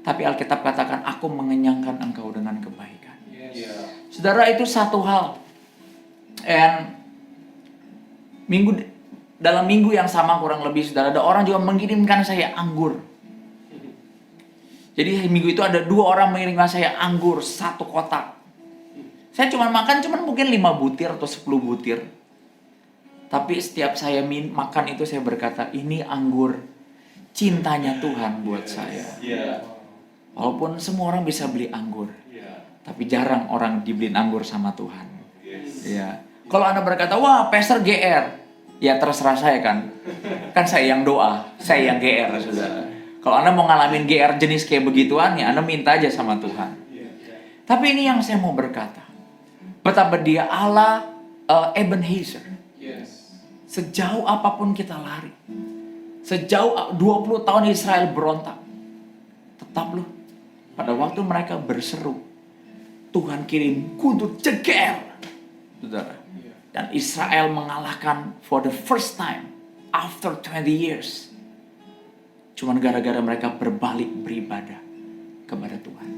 Tapi Alkitab katakan, aku mengenyangkan engkau dengan kebaikan. Saudara, itu satu hal. And dalam minggu yang sama kurang lebih, saudara, ada orang juga mengirimkan saya anggur. Jadi minggu itu ada 2 orang mengirimkan saya anggur 1 kotak. Saya cuma makan mungkin 5 butir atau 10 butir. Tapi setiap saya makan itu saya berkata, ini anggur cintanya Tuhan buat saya. Walaupun semua orang bisa beli anggur, tapi jarang orang dibeliin anggur sama Tuhan. Ya. Kalau Anda berkata, wah pastor GR, ya terserah saya kan. Kan saya yang doa, saya yang GR, saudara. Kalau Anda mau ngalamin GR jenis kayak begituan, ya Anda minta aja sama Tuhan. Tapi ini yang saya mau berkata, betapa dia Allah Ebenezer. Sejauh apapun kita lari, sejauh 20 tahun Israel berontak, tetap loh, pada waktu mereka berseru, Tuhan kirim kutu ceger, saudara. Dan Israel mengalahkan for the first time after 20 years. Cuman gara-gara mereka berbalik beribadah kepada Tuhan.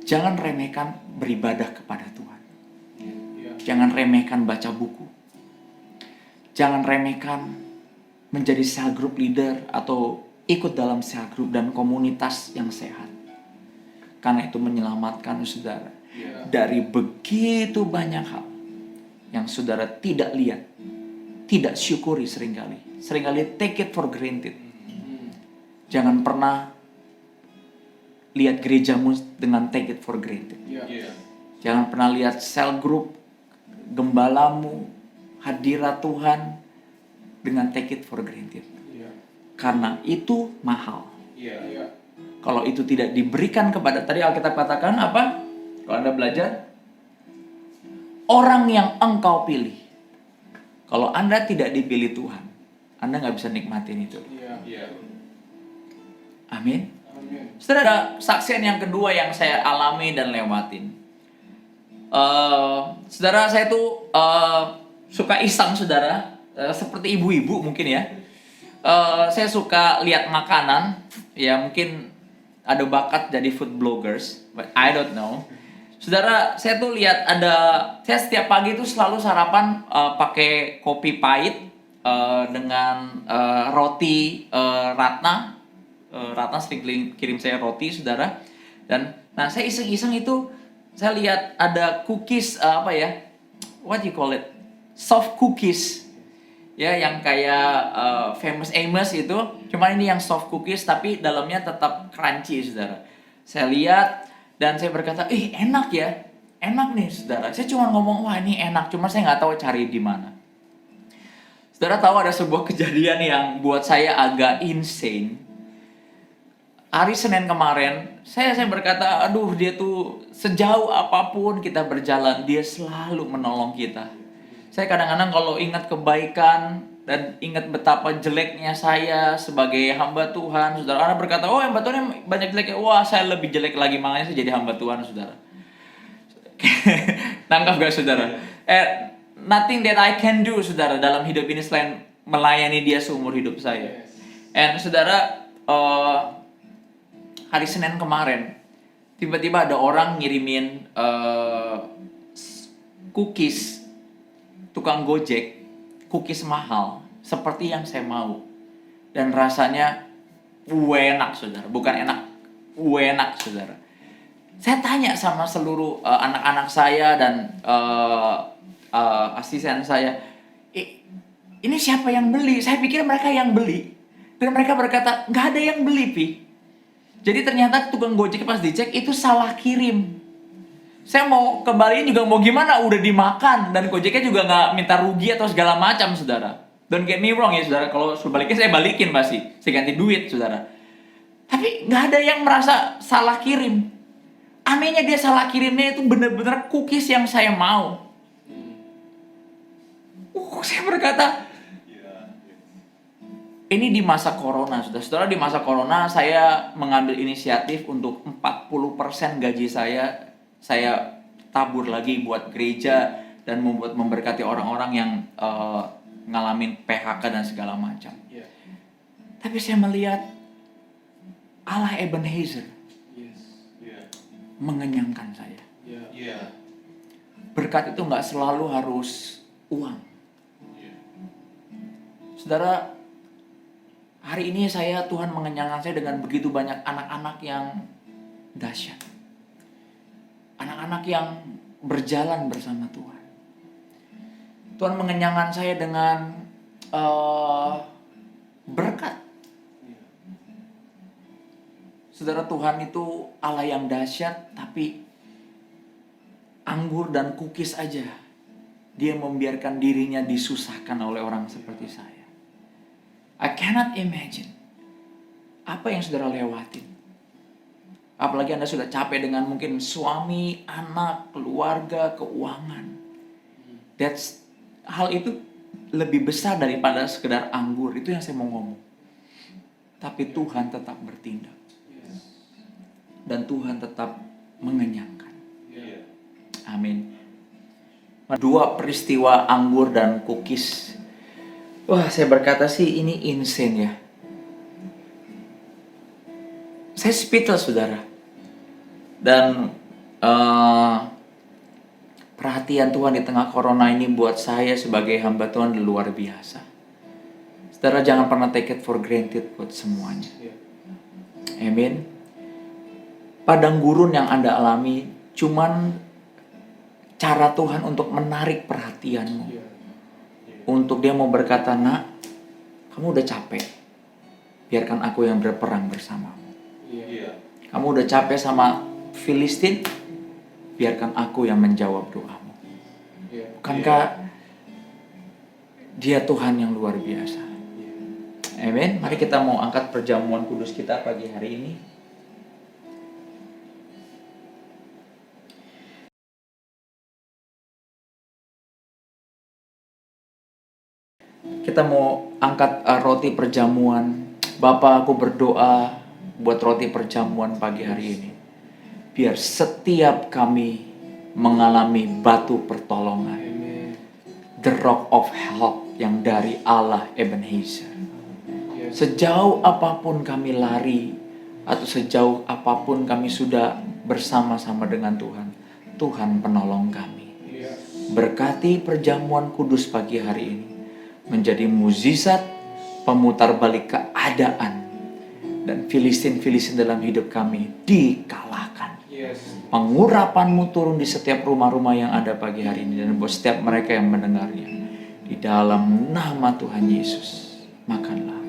Jangan remehkan beribadah kepada Tuhan. Jangan remehkan baca buku. Jangan remehkan menjadi cell group leader atau ikut dalam cell group dan komunitas yang sehat. Karena itu menyelamatkan saudara dari begitu banyak hal yang saudara tidak lihat, tidak syukuri seringkali. Seringkali take it for granted. Jangan pernah lihat gerejamu dengan take it for granted. Jangan pernah lihat cell group, gembalamu, hadirat Tuhan dengan take it for granted. Karena itu mahal. Kalau itu tidak diberikan kepada, tadi Alkitab katakan apa? Kalau Anda belajar, orang yang engkau pilih. Kalau Anda tidak dipilih Tuhan, Anda gak bisa nikmatin itu. Amin. Saudara, ada saksian yang kedua yang saya alami dan lewatin. Saudara, saya tuh suka iseng, saudara, seperti ibu-ibu mungkin ya. Saya suka lihat makanan, ya mungkin ada bakat jadi food bloggers, but I don't know. Saudara, saya tuh lihat saya setiap pagi itu selalu sarapan pakai kopi pahit dengan roti Ratna. Ratna sering kirim saya roti, saudara. Dan nah saya iseng-iseng itu saya lihat ada cookies what you call it, soft cookies ya, yang kayak Famous Amos itu. Cuman ini yang soft cookies tapi dalamnya tetap crunchy, saudara. Saya lihat dan saya berkata, enak ya, enak nih, saudara. Saya cuma ngomong, wah ini enak, cuma saya nggak tahu cari di mana. Saudara tahu ada sebuah kejadian yang buat saya agak insane. hari Senin kemarin, saya berkata, aduh dia tuh sejauh apapun kita berjalan, dia selalu menolong kita. Saya kadang-kadang kalau ingat kebaikan dan ingat betapa jeleknya saya sebagai hamba Tuhan, saudara, Anda berkata, oh hamba Tuhan yang banyak jeleknya, wah saya lebih jelek lagi, makanya saya jadi hamba Tuhan, saudara. Tangkap gak saudara? Nothing that I can do, saudara, dalam hidup ini selain melayani dia seumur hidup saya. And saudara, hari Senin kemarin tiba-tiba ada orang ngirimin cookies, tukang Gojek, cookies mahal seperti yang saya mau, dan rasanya enak, saudara, bukan enak, enak, saudara. Saya tanya sama seluruh anak-anak saya dan asisten saya, ini siapa yang beli? Saya pikir mereka yang beli, dan mereka berkata nggak ada yang beli, Pi. Jadi ternyata tukang Gojek pas dicek itu salah kirim. Saya mau kembaliin juga mau gimana, udah dimakan, dan Gojeknya juga nggak minta rugi atau segala macam, saudara. Don't get me wrong ya, saudara. Kalau suruh balikin saya balikin pasti, saya ganti duit, saudara. Tapi nggak ada yang merasa salah kirim. Anehnya dia salah kirimnya itu benar-benar cookies yang saya mau. Saya berkata, ini di masa corona, saudara, di masa corona saya mengambil inisiatif untuk 40% gaji saya tabur lagi buat gereja dan memberkati orang-orang yang ngalamin PHK dan segala macam. Tapi saya melihat Allah Ebenezer mengenyangkan saya. Berkat itu nggak selalu harus uang. Saudara, hari ini Tuhan mengenyangkan saya dengan begitu banyak anak-anak yang dahsyat. Anak-anak yang berjalan bersama Tuhan. Tuhan mengenyangkan saya dengan berkat. Saudara, Tuhan itu Allah yang dahsyat, tapi anggur dan cookies aja Dia membiarkan dirinya disusahkan oleh orang seperti saya. I cannot imagine apa yang saudara lewatin. Apalagi Anda sudah capek dengan mungkin suami, anak, keluarga, keuangan. Hal itu lebih besar daripada sekedar anggur. Itu yang saya mau ngomong. Tapi Tuhan tetap bertindak. Dan Tuhan tetap mengenyangkan. Amin. Dua peristiwa anggur dan cookies. Wah, saya berkata sih ini insane ya. Saya speechless, saudara. Dan perhatian Tuhan di tengah corona ini buat saya sebagai hamba Tuhan luar biasa. Saudara, jangan pernah take it for granted buat semuanya. Amin. Padang gurun yang Anda alami cuman cara Tuhan untuk menarik perhatianmu. Untuk Dia mau berkata, nak, kamu udah capek, biarkan aku yang berperang bersamamu. Kamu udah capek sama Filistin, biarkan aku yang menjawab doamu. Bukankah Dia Tuhan yang luar biasa? Amin. Mari kita mau angkat perjamuan kudus kita pagi hari ini. Kita mau angkat roti perjamuan. Bapa, aku berdoa buat roti perjamuan pagi hari ini. Biar setiap kami mengalami batu pertolongan. The rock of help yang dari Allah Ebenezer. Sejauh apapun kami lari, atau sejauh apapun kami sudah bersama-sama dengan Tuhan, Tuhan penolong kami. Berkati perjamuan kudus pagi hari ini menjadi mukjizat pemutar balik keadaan, dan Filistin dalam hidup kami dikalahkan. Pengurapan-Mu turun di setiap rumah-rumah yang ada pagi hari ini, dan buat setiap mereka yang mendengarnya. Di dalam nama Tuhan Yesus, makanlah.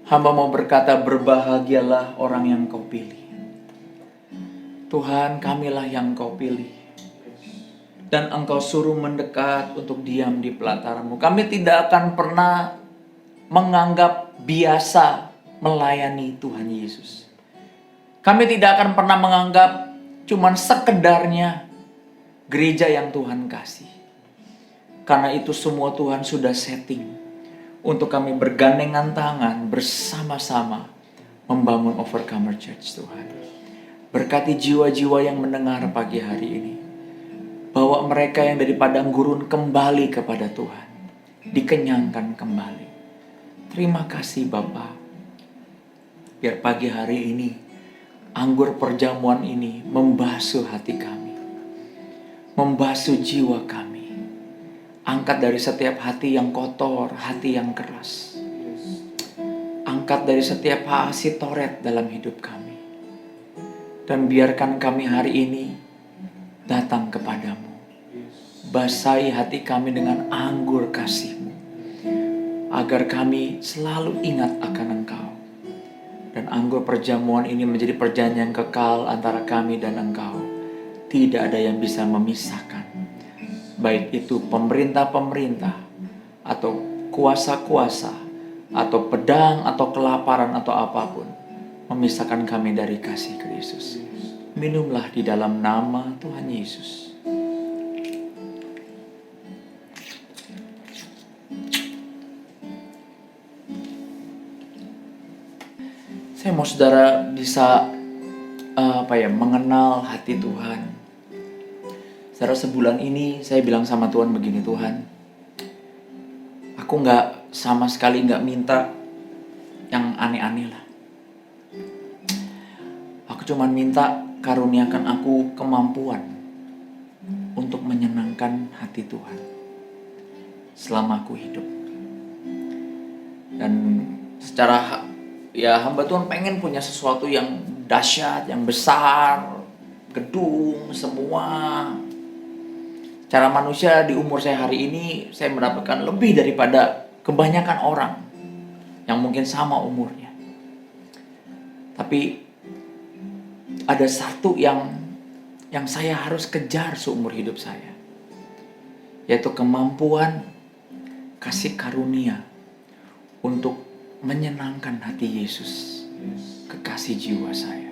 Hamba mau berkata, berbahagialah orang yang Kau pilih. Tuhan, kamilah yang Kau pilih. Dan Engkau suruh mendekat untuk diam di pelataran-Mu. Kami tidak akan pernah menganggap biasa melayani Tuhan Yesus. Kami tidak akan pernah menganggap cuman sekedarnya gereja yang Tuhan kasih. Karena itu semua Tuhan sudah setting untuk kami bergandengan tangan bersama-sama membangun Overcomer Church, Tuhan. Berkati jiwa-jiwa yang mendengar pagi hari ini. Bawa mereka yang dari padang gurun kembali kepada Tuhan. Dikenyangkan kembali. Terima kasih Bapa. Biar pagi hari ini anggur perjamuan ini membasuh hati kami. Membasuh jiwa kami. Angkat dari setiap hati yang kotor, hati yang keras. Angkat dari setiap hati toret dalam hidup kami. Dan biarkan kami hari ini datang kepadamu. Basahi hati kami dengan anggur kasih-Mu. Agar kami selalu ingat akan Engkau. Dan anggur perjamuan ini menjadi perjanjian kekal antara kami dan Engkau. Tidak ada yang bisa memisahkan. Baik itu pemerintah-pemerintah, atau kuasa-kuasa, atau pedang, atau kelaparan, atau apapun. Memisahkan kami dari kasih Kristus. Minumlah di dalam nama Tuhan Yesus. Saya mau saudara bisa mengenal hati Tuhan. Saudara, sebulan ini saya bilang sama Tuhan begini, Tuhan, aku sama sekali nggak minta yang aneh-aneh lah. Aku cuma minta karuniakan aku kemampuan untuk menyenangkan hati Tuhan selama aku hidup. Dan secara hamba Tuhan pengen punya sesuatu yang dahsyat, yang besar, gedung, semua. Cara manusia di umur saya hari ini, saya mendapatkan lebih daripada kebanyakan orang yang mungkin sama umurnya. Tapi ada satu yang saya harus kejar seumur hidup saya, yaitu kemampuan kasih karunia untuk menyenangkan hati Yesus, kekasih jiwa saya.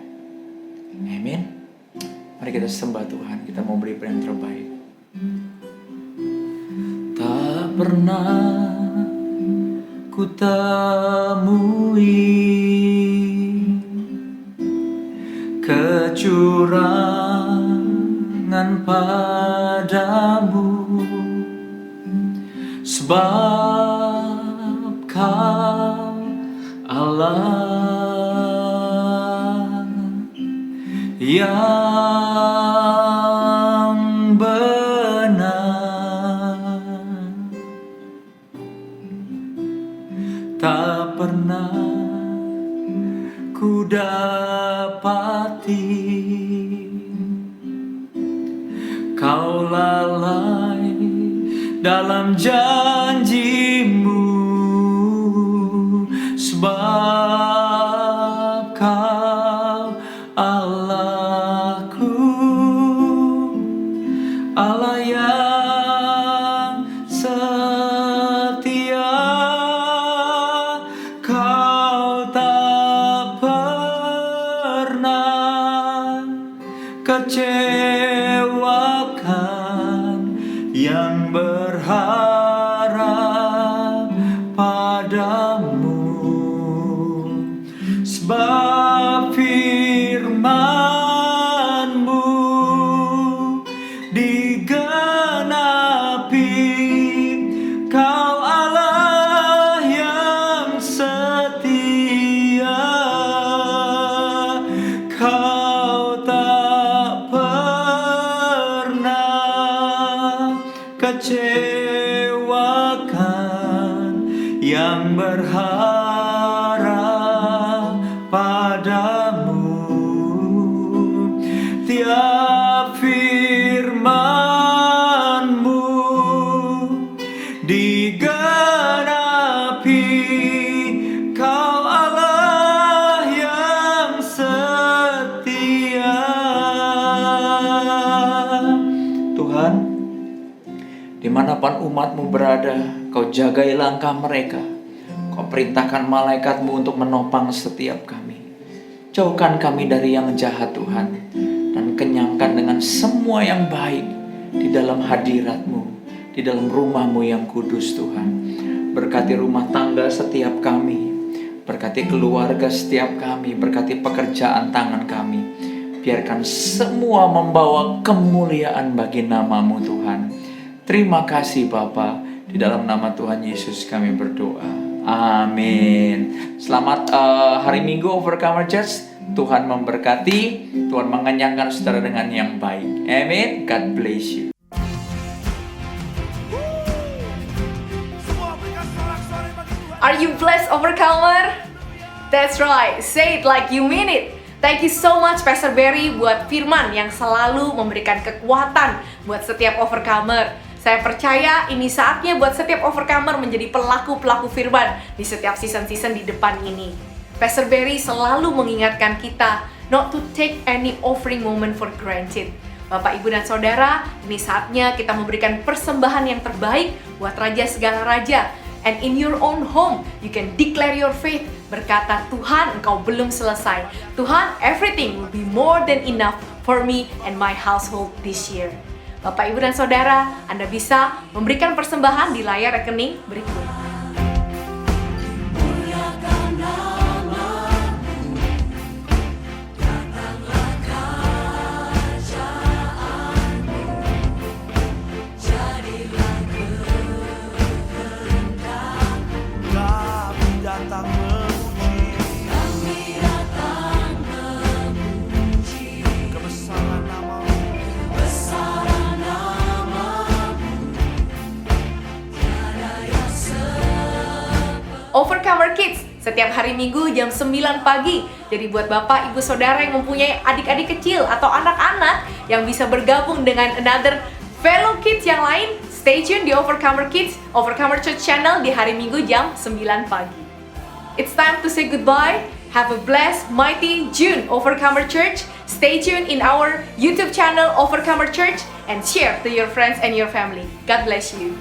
Amin. Mari kita sembah Tuhan, kita mau beri yang terbaik. Tak pernah ku temui kecurangan padamu, sebab Kau Allah yang benar. Tak pernah ku dapati Kau lalai dalam janjimu, sebab Kau Allahku, Allah yang setia. Kau tak pernah kecewakan yang berharap padamu, sebab firman-Mu digenapi. Kau Allah yang setia, Kau tak pernah kecewakan yang berharap padamu. Tiap firman-Mu digenapi. Kau Allah dimanapun umatmu berada, Kau jagai langkah mereka. Kau perintahkan malaikatmu untuk menopang setiap kami. Jauhkan kami dari yang jahat Tuhan, dan kenyangkan dengan semua yang baik di dalam hadirat-Mu, di dalam rumah-Mu yang kudus Tuhan. Berkati rumah tangga setiap kami, berkati keluarga setiap kami, berkati pekerjaan tangan kami. Biarkan semua membawa kemuliaan bagi nama-Mu Tuhan. Terima kasih Bapa, di dalam nama Tuhan Yesus kami berdoa. Amin. Selamat hari Minggu Overcomer Church. Tuhan memberkati, Tuhan mengenyangkan saudara dengan yang baik. Amin. God bless you. Are you blessed, Overcomer? That's right, say it like you mean it. Thank you so much Pastor Barry buat firman yang selalu memberikan kekuatan buat setiap Overcomer. Saya percaya ini saatnya buat setiap Overcomer menjadi pelaku-pelaku firman di setiap season-season di depan ini. Pastor Barry selalu mengingatkan kita not to take any offering moment for granted. Bapak, Ibu, dan Saudara, ini saatnya kita memberikan persembahan yang terbaik buat Raja segala Raja. And in your own home, you can declare your faith. Berkata, Tuhan, Engkau belum selesai. Tuhan, everything will be more than enough for me and my household this year. Bapak, Ibu, dan Saudara, Anda bisa memberikan persembahan di layar rekening berikut. Kami datang memuji kebesaran nama-Mu. Overcomer Kids, setiap hari Minggu jam 9 pagi. Jadi buat Bapak, Ibu, Saudara yang mempunyai adik-adik kecil atau anak-anak yang bisa bergabung dengan another fellow kids yang lain, stay tune di Overcomer Kids, Overcomer Church Channel di hari Minggu jam 9 pagi. It's time to say goodbye. Have a blessed, mighty June, Overcomer Church. Stay tuned in our YouTube channel, Overcomer Church, and share to your friends and your family. God bless you.